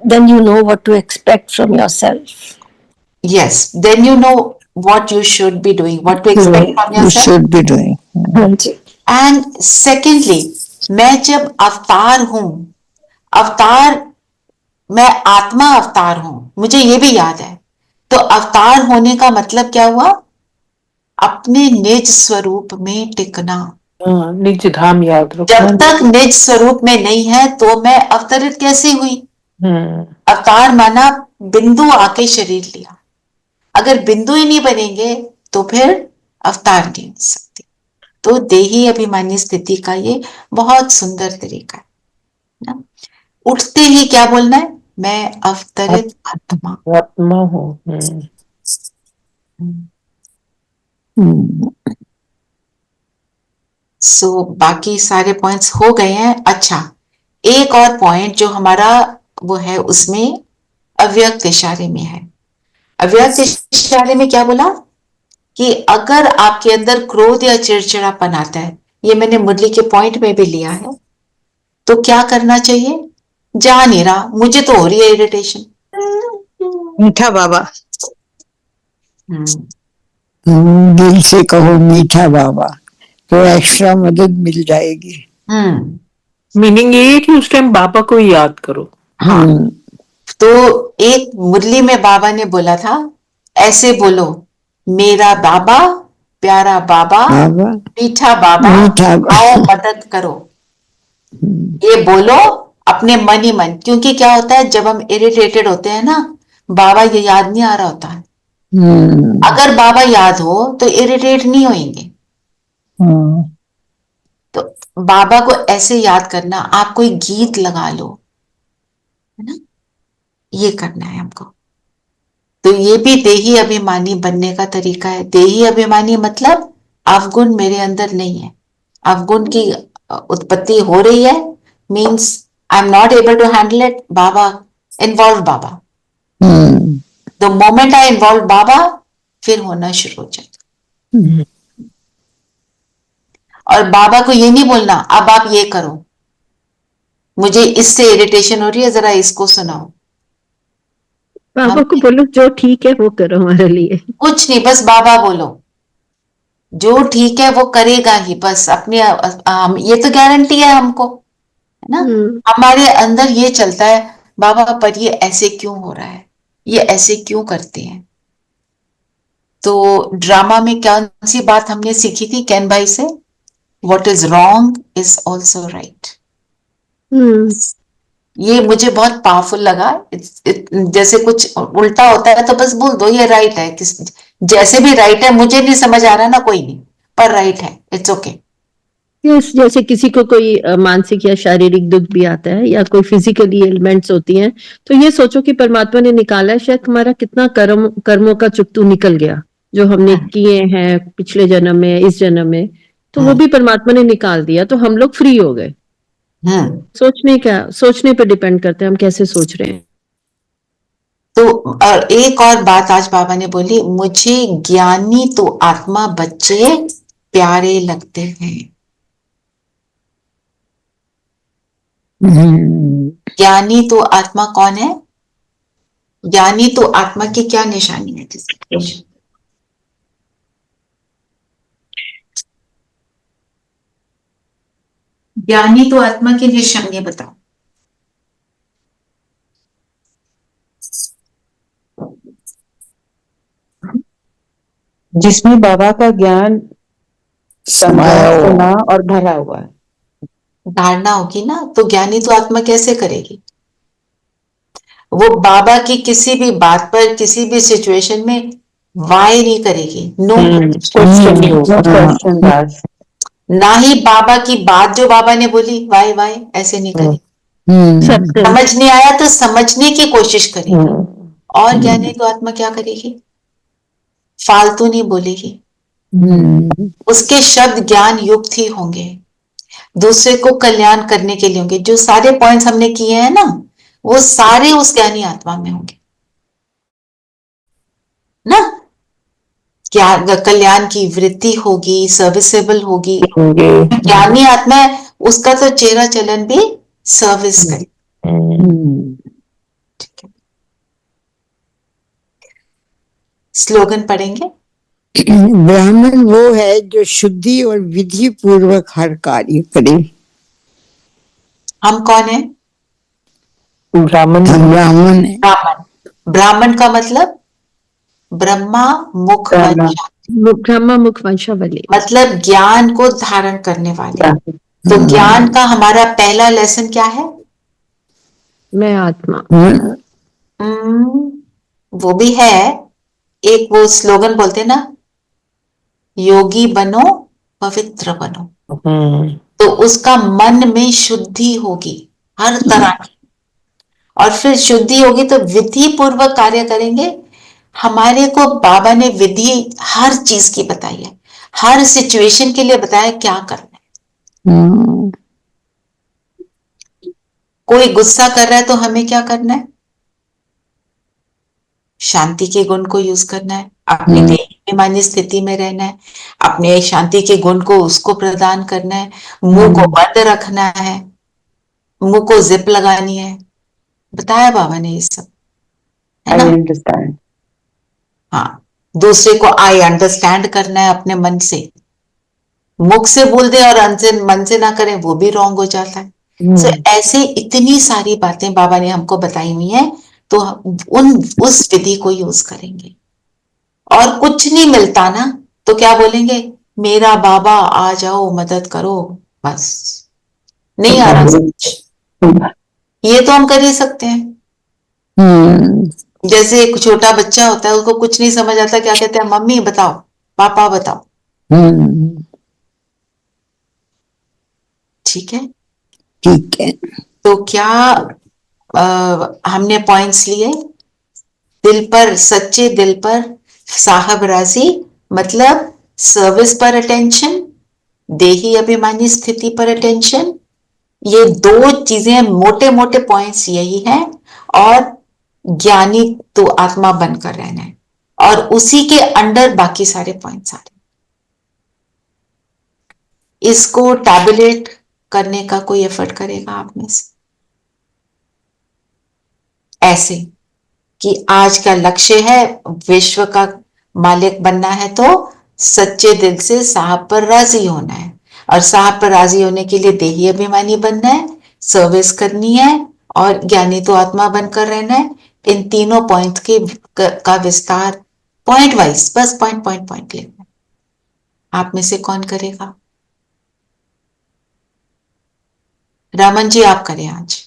then you know what to expect from yourself. Yes, then you know what you should be doing, what to expect from You yourself. should be doing. हाँ जी। And secondly, मैं जब अवतार हूं, मैं आत्मा अवतार हूं, मुझे ये भी याद है। तो अवतार होने का मतलब क्या हुआ? अपने निज स्वरूप में टिकना। निज धाम याद रखो। जब तक निज स्वरूप में नहीं है तो मैं अवतरित कैसे हुई? अवतार माना बिंदु आके शरीर लिया। अगर बिंदु ही नहीं बनेंगे तो फिर अवतार नहीं हो सकते। तो देही अभिमानी स्थिति का ये बहुत सुंदर तरीका है ना। उठते ही क्या बोलना है? मैं अवतरित आत्मा हूँ। सो बाकी सारे पॉइंट्स हो गए हैं। अच्छा, एक और पॉइंट जो हमारा वो है, उसमें अव्यक्त इशारे में है। अव्यक्त इशारे में क्या बोला कि अगर आपके अंदर क्रोध या चिड़चिड़ापन आता है, ये मैंने मुरली के पॉइंट में भी लिया है, तो क्या करना चाहिए? जा नहीं रहा, मुझे तो हो रही है इरिटेशन, मीठा बाबा। दिल से कहो मीठा बाबा, तो एक्स्ट्रा मदद मिल जाएगी। मीनिंग ये है कि उस टाइम बाबा को याद करो। हाँ, तो एक मुरली में बाबा ने बोला था, ऐसे बोलो, मेरा बाबा, प्यारा बाबा, मीठा बाबा, आओ मदद करो। ये बोलो अपने मन ही मन, क्योंकि क्या होता है जब हम इरिटेटेड होते हैं ना, बाबा ये याद नहीं आ रहा होता है। अगर बाबा याद हो तो इरिटेट नहीं होंगे। तो बाबा को ऐसे याद करना, आप कोई गीत लगा लो, है ना, ये करना है हमको। तो ये भी देही अभिमानी बनने का तरीका है। देही अभिमानी मतलब अवगुण मेरे अंदर नहीं है, अवगुण की उत्पत्ति हो रही है, means I am not able to handle it. Baba involve, Baba the moment I involve Baba, फिर होना शुरू हो जाएगा। और बाबा को ये नहीं बोलना अब आप ये करो, मुझे इससे इरिटेशन हो रही है, जरा इसको सुनाओ। बाबा को बोलो जो ठीक है वो करो हमारे लिए। कुछ नहीं, बस बाबा बोलो, जो ठीक है वो करेगा ही, बस अपने ये तो गारंटी है हमको, है ना। हमारे अंदर ये चलता है, बाबा पर ये ऐसे क्यों हो रहा है, ये ऐसे क्यों करते हैं। तो ड्रामा में कौन सी बात हमने सीखी थी कैन भाई से? What is wrong is also right. ये मुझे बहुत पावरफुल लगा। जैसे कुछ उल्टा होता है तो बस बोल दो ये राइट है, जैसे भी राइट है, मुझे नहीं समझ आ रहा ना, कोई नहीं, पर राइट है, इट्स ओके। जैसे किसी को कोई मानसिक या शारीरिक दुख भी आता है या कोई फिजिकली एलिमेंट्स होती हैं, तो ये सोचो कि परमात्मा ने निकाला है, शायद हमारा कितना कर्मों का चुकतू निकल गया जो हमने किए हैं पिछले जन्म में, इस जन्म में, तो वो भी परमात्मा ने निकाल दिया, तो हम लोग फ्री हो गए। सोचने पे डिपेंड करते हैं हम कैसे सोच रहे हैं। तो और एक और बात आज बाबा ने बोली, मुझे ज्ञानी तो आत्मा बच्चे प्यारे लगते हैं। ज्ञानी तो आत्मा कौन है? ज्ञानी तो आत्मा की क्या निशानी है? ज्ञानी तो आत्मा के लिए शम्य बताओ। जिसमें बाबा का ज्ञान समाया हुआ। सुना और भरा हुआ है। धारणा होगी ना, तो ज्ञानी तो आत्मा कैसे करेगी? वो बाबा की किसी भी बात पर, किसी भी सिचुएशन में वाई नहीं करेगी, नो क्वेश्चन नहीं होगा। क्वेश्चन दास। ना ही बाबा की बात जो बाबा ने बोली वाई वाई ऐसे नहीं करेगी। समझ नहीं आया तो समझने की कोशिश करेगी। और ज्ञानी तो आत्मा क्या करेगी? फालतू नहीं बोलेगी। उसके शब्द ज्ञान युक्त ही होंगे, दूसरे को कल्याण करने के लिए होंगे। जो सारे पॉइंट्स हमने किए हैं ना, वो सारे उस ज्ञानी आत्मा में होंगे ना। क्या कल्याण की वृत्ति होगी, सर्विसेबल होगी। ज्ञानी आत्मा है, उसका तो चेहरा चलन भी सर्विस करे। ठीक है, स्लोगन पढ़ेंगे। ब्राह्मण वो है जो शुद्धि और विधि पूर्वक हर कार्य करे। हम कौन है? ब्राह्मण ब्राह्मण है। ब्राह्मण का मतलब ब्रह्मा मुख वंशा, ब्रह्मा मुख वंशावली, मतलब ज्ञान को धारण करने वाले। तो ज्ञान का हमारा पहला लेसन क्या है? मैं आत्मा। वो भी है। एक वो स्लोगन बोलते ना, योगी बनो पवित्र बनो। तो उसका मन में शुद्धि होगी हर तरह की, और फिर शुद्धि होगी तो विधि पूर्वक कार्य करेंगे। हमारे को बाबा ने विधि हर चीज की बताई है, हर सिचुएशन के लिए बताया क्या करना है। कोई गुस्सा कर रहा है तो हमें क्या करना है? शांति के गुण को यूज करना है, अपनी देहाभिमानी स्थिति में रहना है, अपने शांति के गुण को उसको प्रदान करना है, मुंह को बंद रखना है, मुंह को जिप लगानी है। बताया बाबा ने ये सब, है ना? हाँ, दूसरे को आई अंडरस्टैंड करना है अपने मन से। मुख से बोल दे और मन से ना करें, वो भी रॉन्ग हो जाता है। तो ऐसे इतनी सारी बातें बाबा ने हमको बताई हुई हैं, तो उस विधि को यूज करेंगे। और कुछ नहीं मिलता ना तो क्या बोलेंगे? मेरा बाबा आ जाओ, मदद करो। बस नहीं आ रहा कुछ, ये तो हम कर ही सकते हैं। जैसे एक छोटा बच्चा होता है, उसको कुछ नहीं समझ आता, क्या कहते हैं? मम्मी बताओ, पापा बताओ। ठीक है, ठीक है। तो क्या हमने पॉइंट्स लिए? दिल पर, सच्चे दिल पर साहब राजी, मतलब सर्विस पर अटेंशन, देही अभिमानी स्थिति पर अटेंशन। ये दो चीजें, मोटे मोटे पॉइंट्स यही हैं। और ज्ञानी तो आत्मा बनकर रहना है, और उसी के अंडर बाकी सारे पॉइंट्स आ रहे। इसको टैबुलेट करने का कोई एफर्ट करेगा आप में से? ऐसे कि आज का लक्ष्य है विश्व का मालिक बनना है, तो सच्चे दिल से साहब पर राजी होना है, और साहब पर राजी होने के लिए देही अभिमानी बनना है, सर्विस करनी है, और ज्ञानी तो आत्मा बनकर रहना है। इन तीनों पॉइंट का विस्तार पॉइंट वाइज, बस पॉइंट पॉइंट पॉइंट लेना। आप में से कौन करेगा? रमन जी आप करें आज।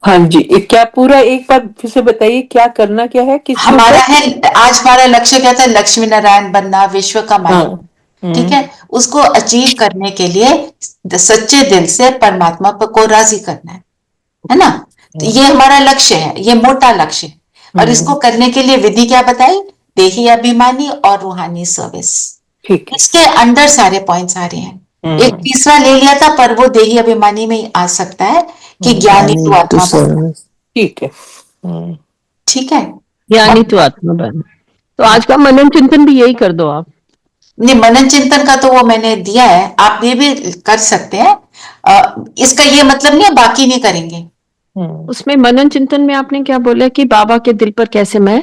हाँ जी, क्या पूरा एक बार फिर से बताइए, क्या करना क्या है? किस हमारा है आज, हमारा लक्ष्य क्या था? लक्ष्मी नारायण बनना, विश्व का मालिक। ठीक है, उसको अचीव करने के लिए सच्चे दिल से परमात्मा को राजी करना है ना? तो ये हमारा लक्ष्य है, ये मोटा लक्ष्य है। और इसको करने के लिए विधि क्या बताई? देही अभिमानी और रूहानी सर्विस। इसके अंदर सारे पॉइंट्स आ रहे हैं। एक तीसरा ले लिया था, पर वो देही अभिमानी में ही आ सकता है कि ज्ञानी तो आत्मा बन। ठीक है, ठीक है, ज्ञानी तो आत्मा बन। तो आज का मनन चिंतन भी यही कर दो आप। नहीं, मनन चिंतन का तो वो मैंने दिया है, आप ये भी कर सकते हैं। इसका ये मतलब नहीं है बाकी नहीं करेंगे। उसमें मनन चिंतन में आपने क्या बोला कि बाबा के दिल पर कैसे मैं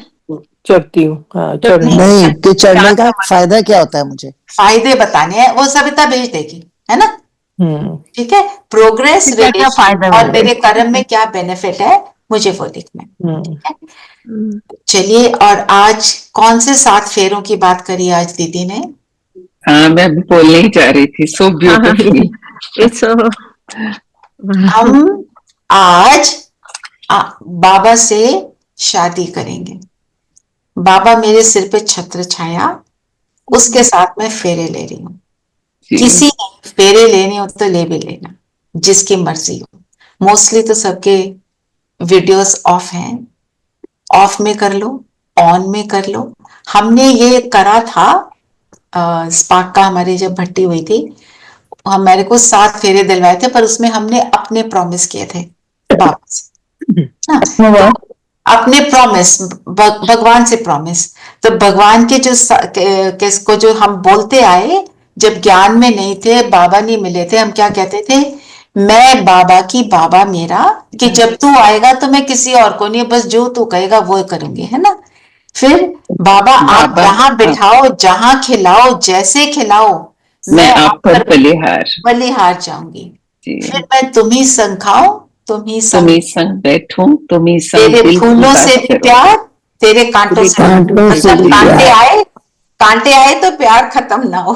चढ़ती हूँ? नहीं, तो चढ़ने का फायदा क्या होता है? मुझे फायदे बताने हैं, वो सविता भेज देगी, है ना? ठीक है, प्रोग्रेस, क्या क्या रिलेशन फायदे और होंगे? मेरे कर्म में क्या बेनिफिट है, मुझे वो लिखना है। ठीक है, चलिए, और आज कौन से 7 फेरों की बात करी आज दीदी ने? हाँ, मैं अभी बोलने ही जा रही थी, सो ब्यूटीफुल। इट्स हम आज बाबा से शादी करेंगे। बाबा मेरे सिर पे छत्र छाया, उसके साथ मैं फेरे ले रही हूँ। किसी ने फेरे लेने हो तो ले भी लेना, जिसकी मर्जी हो। मोस्टली तो सबके वीडियोस ऑफ हैं, ऑफ में कर लो, ऑन में कर लो। हमने ये करा था स्पार्क का, हमारी जब भट्टी हुई थी, हमारे को 7 फेरे दिलवाए थे, पर उसमें हमने अपने प्रॉमिस किए थे बाबा से ना, तो अपने प्रॉमिस, भगवान से प्रॉमिस। तो भगवान के जो किसको जो हम बोलते आए, जब ज्ञान में नहीं थे, बाबा नहीं मिले थे, हम क्या कहते थे? मैं बाबा की, बाबा मेरा, कि जब तू आएगा तो मैं किसी और को नहीं, बस जो तू कहेगा वो करूंगी, है ना। फिर बाबा आप बाबा जहां बिठाओ, जहां खिलाओ, जैसे खिलाओ, मैं आप पर पर बलिहार। बलिहार जाऊंगी। जी, फिर मैं तुम ही संग खाऊं, तुम ही संग, तुम्ही संग बैठूं, तुम्ही संग तेरे दिल की फूलों से बात भी करूं। प्यार, तेरे कांटों से, कांटों से मतलब भी प्यार। कांटे आए तो प्यार खत्म ना हो।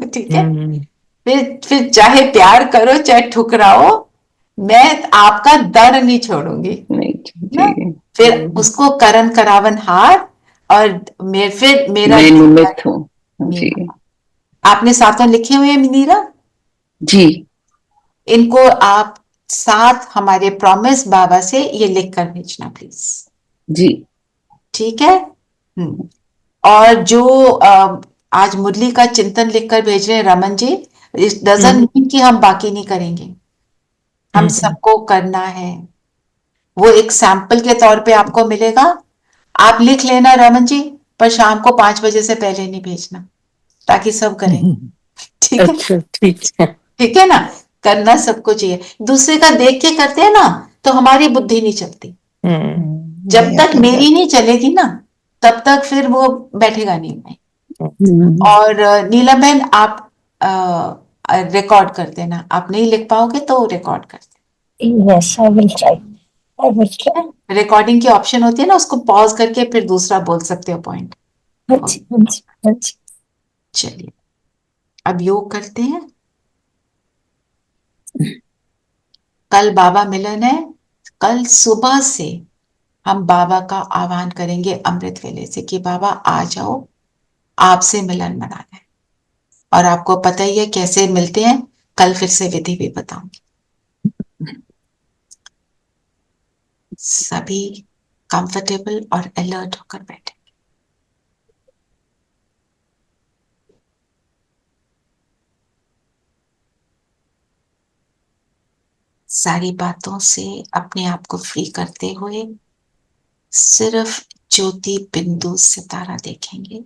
ठीक है, फिर चाहे प्यार करो चाहे ठुकराओ, मैं आपका दर नहीं छोड़ूंगी नहीं ना। जी, फिर उसको करन करावन हार, और फिर मेरा मैं दिल निमित्त करे हूँ जी। मेरा। आपने सातों लिखे हुए हैं मीरा? जी, इनको आप 7 हमारे प्रॉमिस बाबा से ये लिख कर भेजना प्लीज। जी, ठीक है। और जो आज मुरली का चिंतन लिखकर भेज रहे हैं Raman ji, it doesn't mean कि हम बाकी नहीं करेंगे, हम सबको करना है। वो एक सैंपल के तौर पे आपको मिलेगा, आप लिख लेना रमन जी, पर शाम को 5 बजे से पहले नहीं भेजना, ताकि सब करें। ठीक है, अच्छा, ठीक है। ठीक है ना। करना सबको चाहिए, दूसरे का देख के करते हैं ना, तो हमारी बुद्धि नहीं चलती। जब नहीं, तक अपनी मेरी नहीं चलेगी ना, तब तक फिर वो बैठेगा नहीं मैं। और नीलम बहन, आप रिकॉर्ड कर देना, आप नहीं लिख पाओगे तो रिकॉर्ड कर देना। Yes, I will try. I will try. Recording की ऑप्शन होती है ना, उसको पॉज करके फिर दूसरा बोल सकते हो पॉइंट। हाँ जी, हाँ जी, हाँ जी। चलिए, अब योग करते हैं। कल बाबा मिलन है, कल सुबह से हम बाबा का आह्वान करेंगे अमृत वेले से कि बाबा आ जाओ, आपसे मिलन मनाना है। और आपको पता ही है कैसे मिलते हैं, कल फिर से विधि भी बताऊंगी। सभी कंफर्टेबल और अलर्ट होकर बैठे। सारी बातों से अपने आप को फ्री करते हुए सिर्फ ज्योति बिंदु सितारा देखेंगे।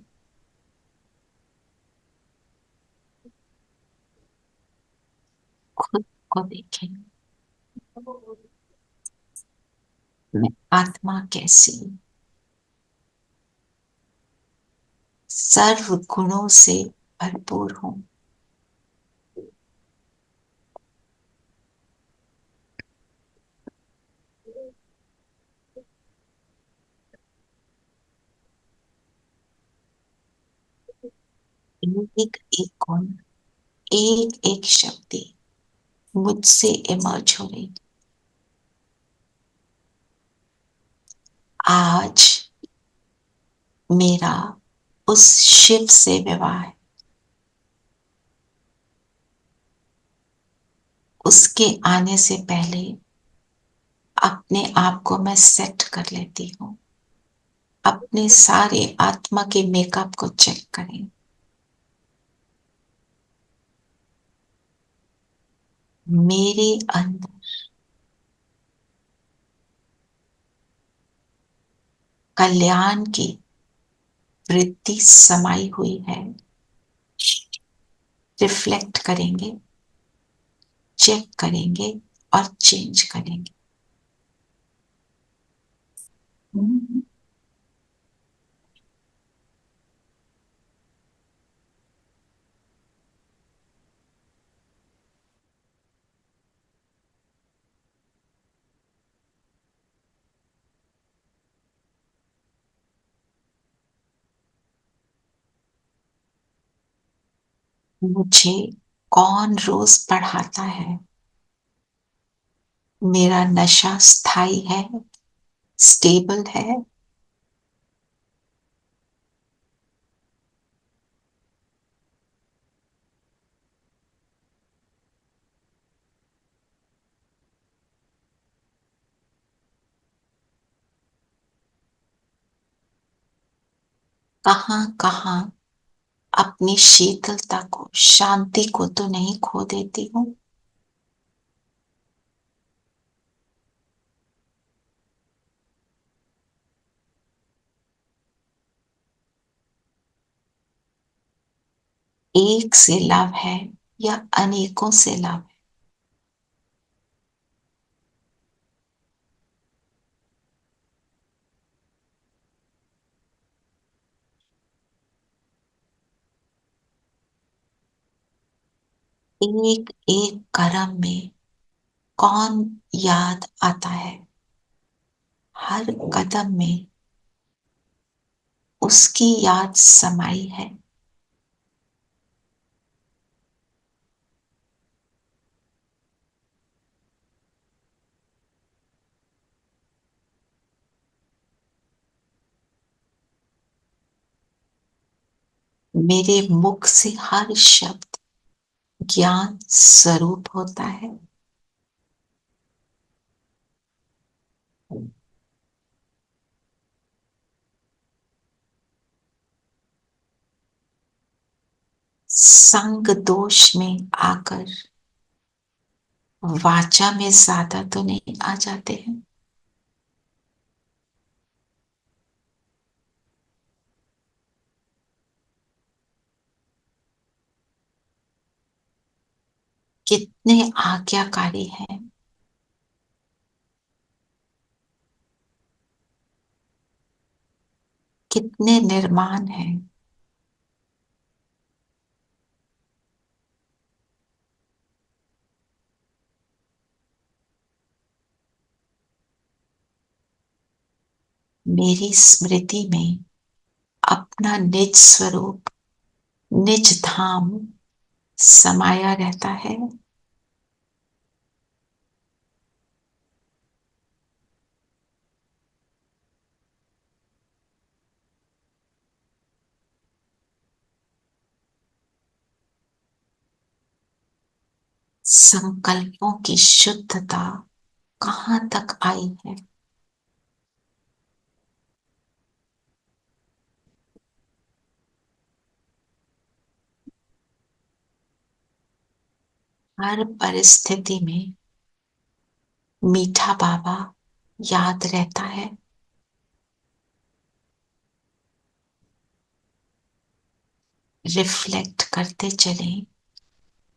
खुद को देखेंगे, मैं आत्मा कैसी सर्व गुणों से भरपूर हूं। एक एक गुण, एक एक शक्ति मुझसे इमर्ज हो रही। आज मेरा उस शिव से विवाह है, उसके आने से पहले अपने आप को मैं सेट कर लेती हूँ। अपने सारे आत्मा के मेकअप को चेक करें। मेरे अंदर कल्याण की वृत्ति समाई हुई है। रिफ्लेक्ट करेंगे, चेक करेंगे और चेंज करेंगे। मुझे कौन रोज पढ़ाता है? मेरा नशा स्थायी है, स्टेबल है? कहाँ कहाँ अपनी शीतलता को, शांति को तो नहीं खो देती हूँ? एक से लव है या अनेकों से लव है? एक एक कर्म में कौन याद आता है? हर कदम में उसकी याद समाई है। मेरे मुख से हर शब्द ज्ञान स्वरूप होता है। संग दोष में आकर वाचा में ज्यादा तो नहीं आ जाते हैं? कितने आज्ञाकारी हैं, कितने निर्माण हैं। मेरी स्मृति में अपना निज स्वरूप, निज धाम समाया रहता है। संकल्पों की शुद्धता कहाँ तक आई है? हर परिस्थिति में मीठा बाबा याद रहता है। रिफ्लेक्ट करते चलें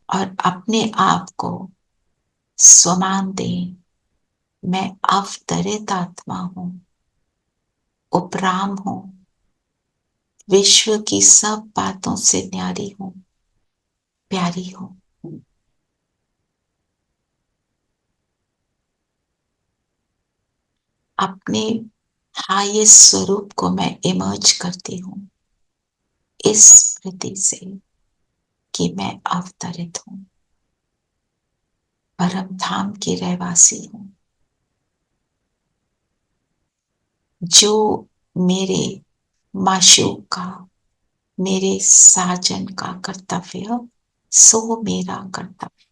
और अपने आप को स्वमान दें। मैं अवतरित आत्मा हूं, उपराम हूं, विश्व की सब बातों से न्यारी हूं, प्यारी हूं। अपने हाईएस्ट स्वरूप को मैं इमर्ज करती हूं इस स्मृति से कि मैं अवतरित हूं, परम धाम की रहवासी हूं। जो मेरे माशूक का, मेरे साजन का कर्तव्य, सो मेरा कर्तव्य।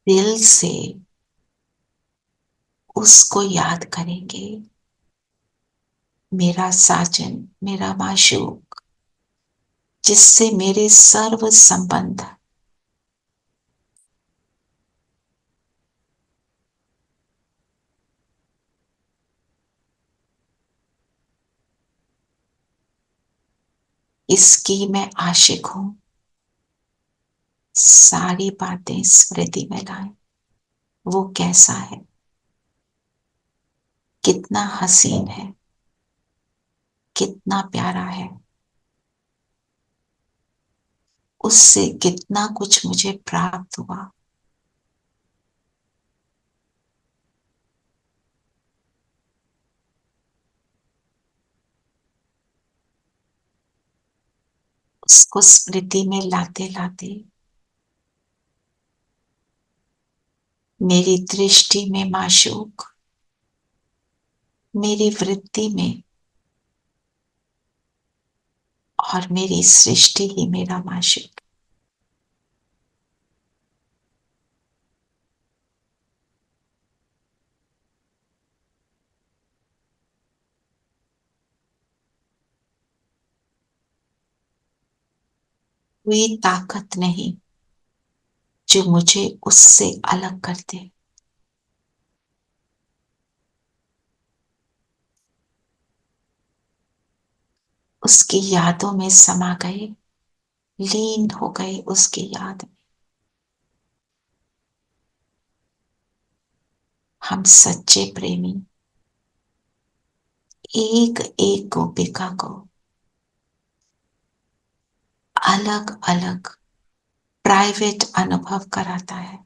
दिल से उसको याद करेंगे, मेरा साजन, मेरा माशूक, जिससे मेरे सर्व संबंध इसकी मैं आशिक हूं। सारी बातें स्मृति में लाएं। वो कैसा है, कितना हसीन है, कितना प्यारा है, उससे कितना कुछ मुझे प्राप्त हुआ। उसको स्मृति में लाते लाते मेरी दृष्टि में माशूक, मेरी वृत्ति में और मेरी सृष्टि ही मेरा माशूक। कोई ताकत नहीं जो मुझे उससे अलग कर दे। उसकी यादों में समा गए, लीन हो गए उसकी याद में। हम सच्चे प्रेमी एक एक गोपिका को अलग अलग प्राइवेट अनुभव कराता है।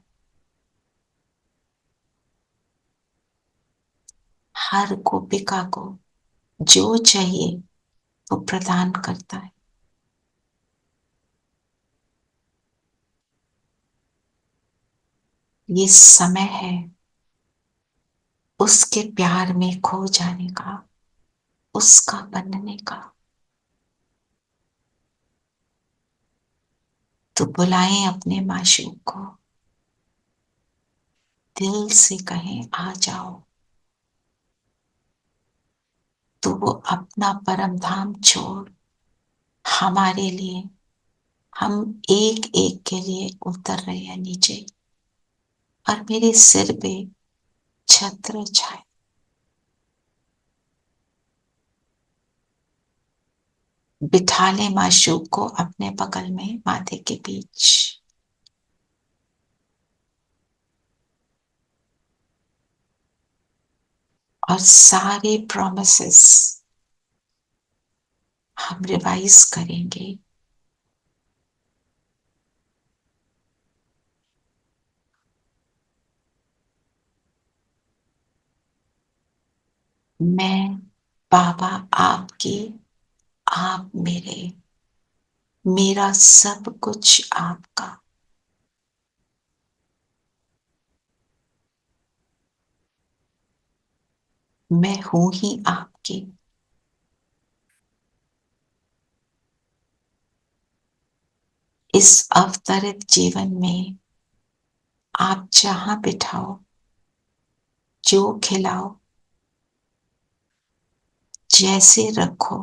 हर गोपिका को जो चाहिए वो प्रदान करता है। ये समय है उसके प्यार में खो जाने का, उसका बनने का। तो बुलाएं अपने माशूक को, दिल से कहें आ जाओ। तो वो अपना परम धाम छोड़ हमारे लिए, हम एक एक के लिए उतर रहे हैं नीचे, और मेरे सिर पे छत्र छाए। बिठा ले माशूक को अपने बगल में, माथे के बीच। और सारे प्रॉमिसेस हम रिवाइज करेंगे। मैं बाबा आपकी, आप मेरे, मेरा सब कुछ आपका। मैं हूं ही आपकी। इस अवतरित जीवन में आप जहां बिठाओ, जो खिलाओ, जैसे रखो,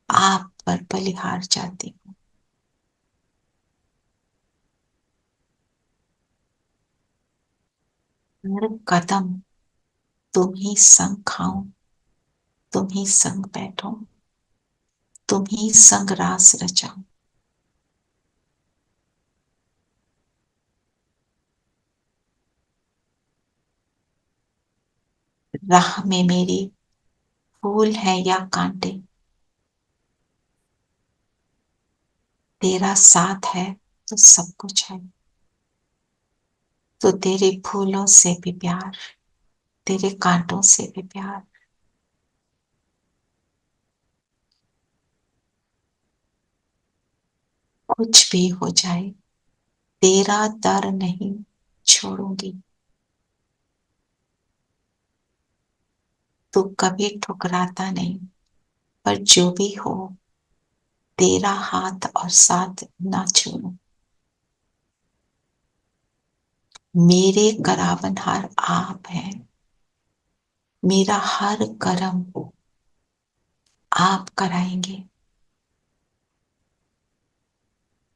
आप पर बलिहार जाती हूं। हर कदम तुम ही संग खाओ, तुम ही संग बैठो, तुम ही संग रास रचाओ। राह में मेरी फूल है या कांटे, तेरा साथ है तो सब कुछ है। तो तेरे फूलों से भी प्यार, तेरे कांटों से भी प्यार। कुछ भी हो जाए तेरा दर नहीं छोड़ूंगी। तू कभी ठुकराता नहीं, पर जो भी हो तेरा हाथ और साथ ना छोड़ूं। मेरे करावनहार आप हैं, मेरा हर कर्म आप कराएंगे।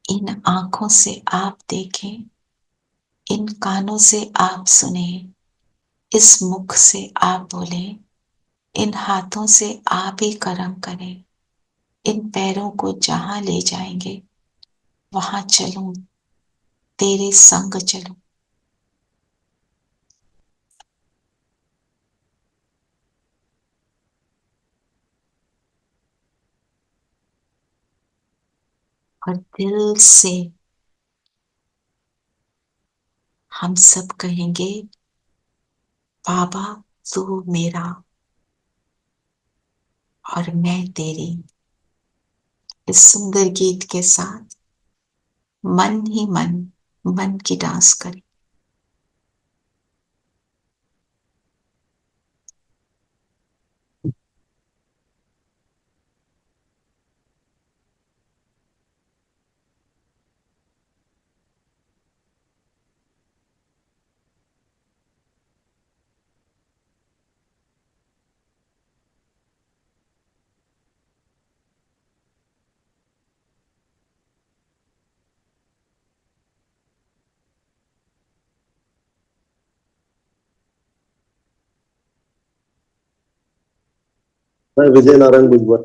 इन आंखों से आप देखें, इन कानों से आप सुने, इस मुख से आप बोले, इन हाथों से आप ही कर्म करें। इन पैरों को जहां ले जाएंगे वहां चलूं, तेरे संग चलूं। और दिल से हम सब कहेंगे, बाबा तू मेरा और मैं तेरी। इस सुंदर गीत के साथ मन ही मन की डांस करें। मैं विजय नारायण भुजबल।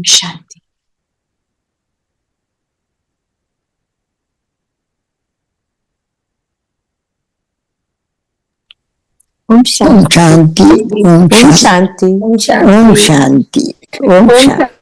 शांति। ओम शांति, ओम शांति, शांति, ओम शांति, ओम शांति।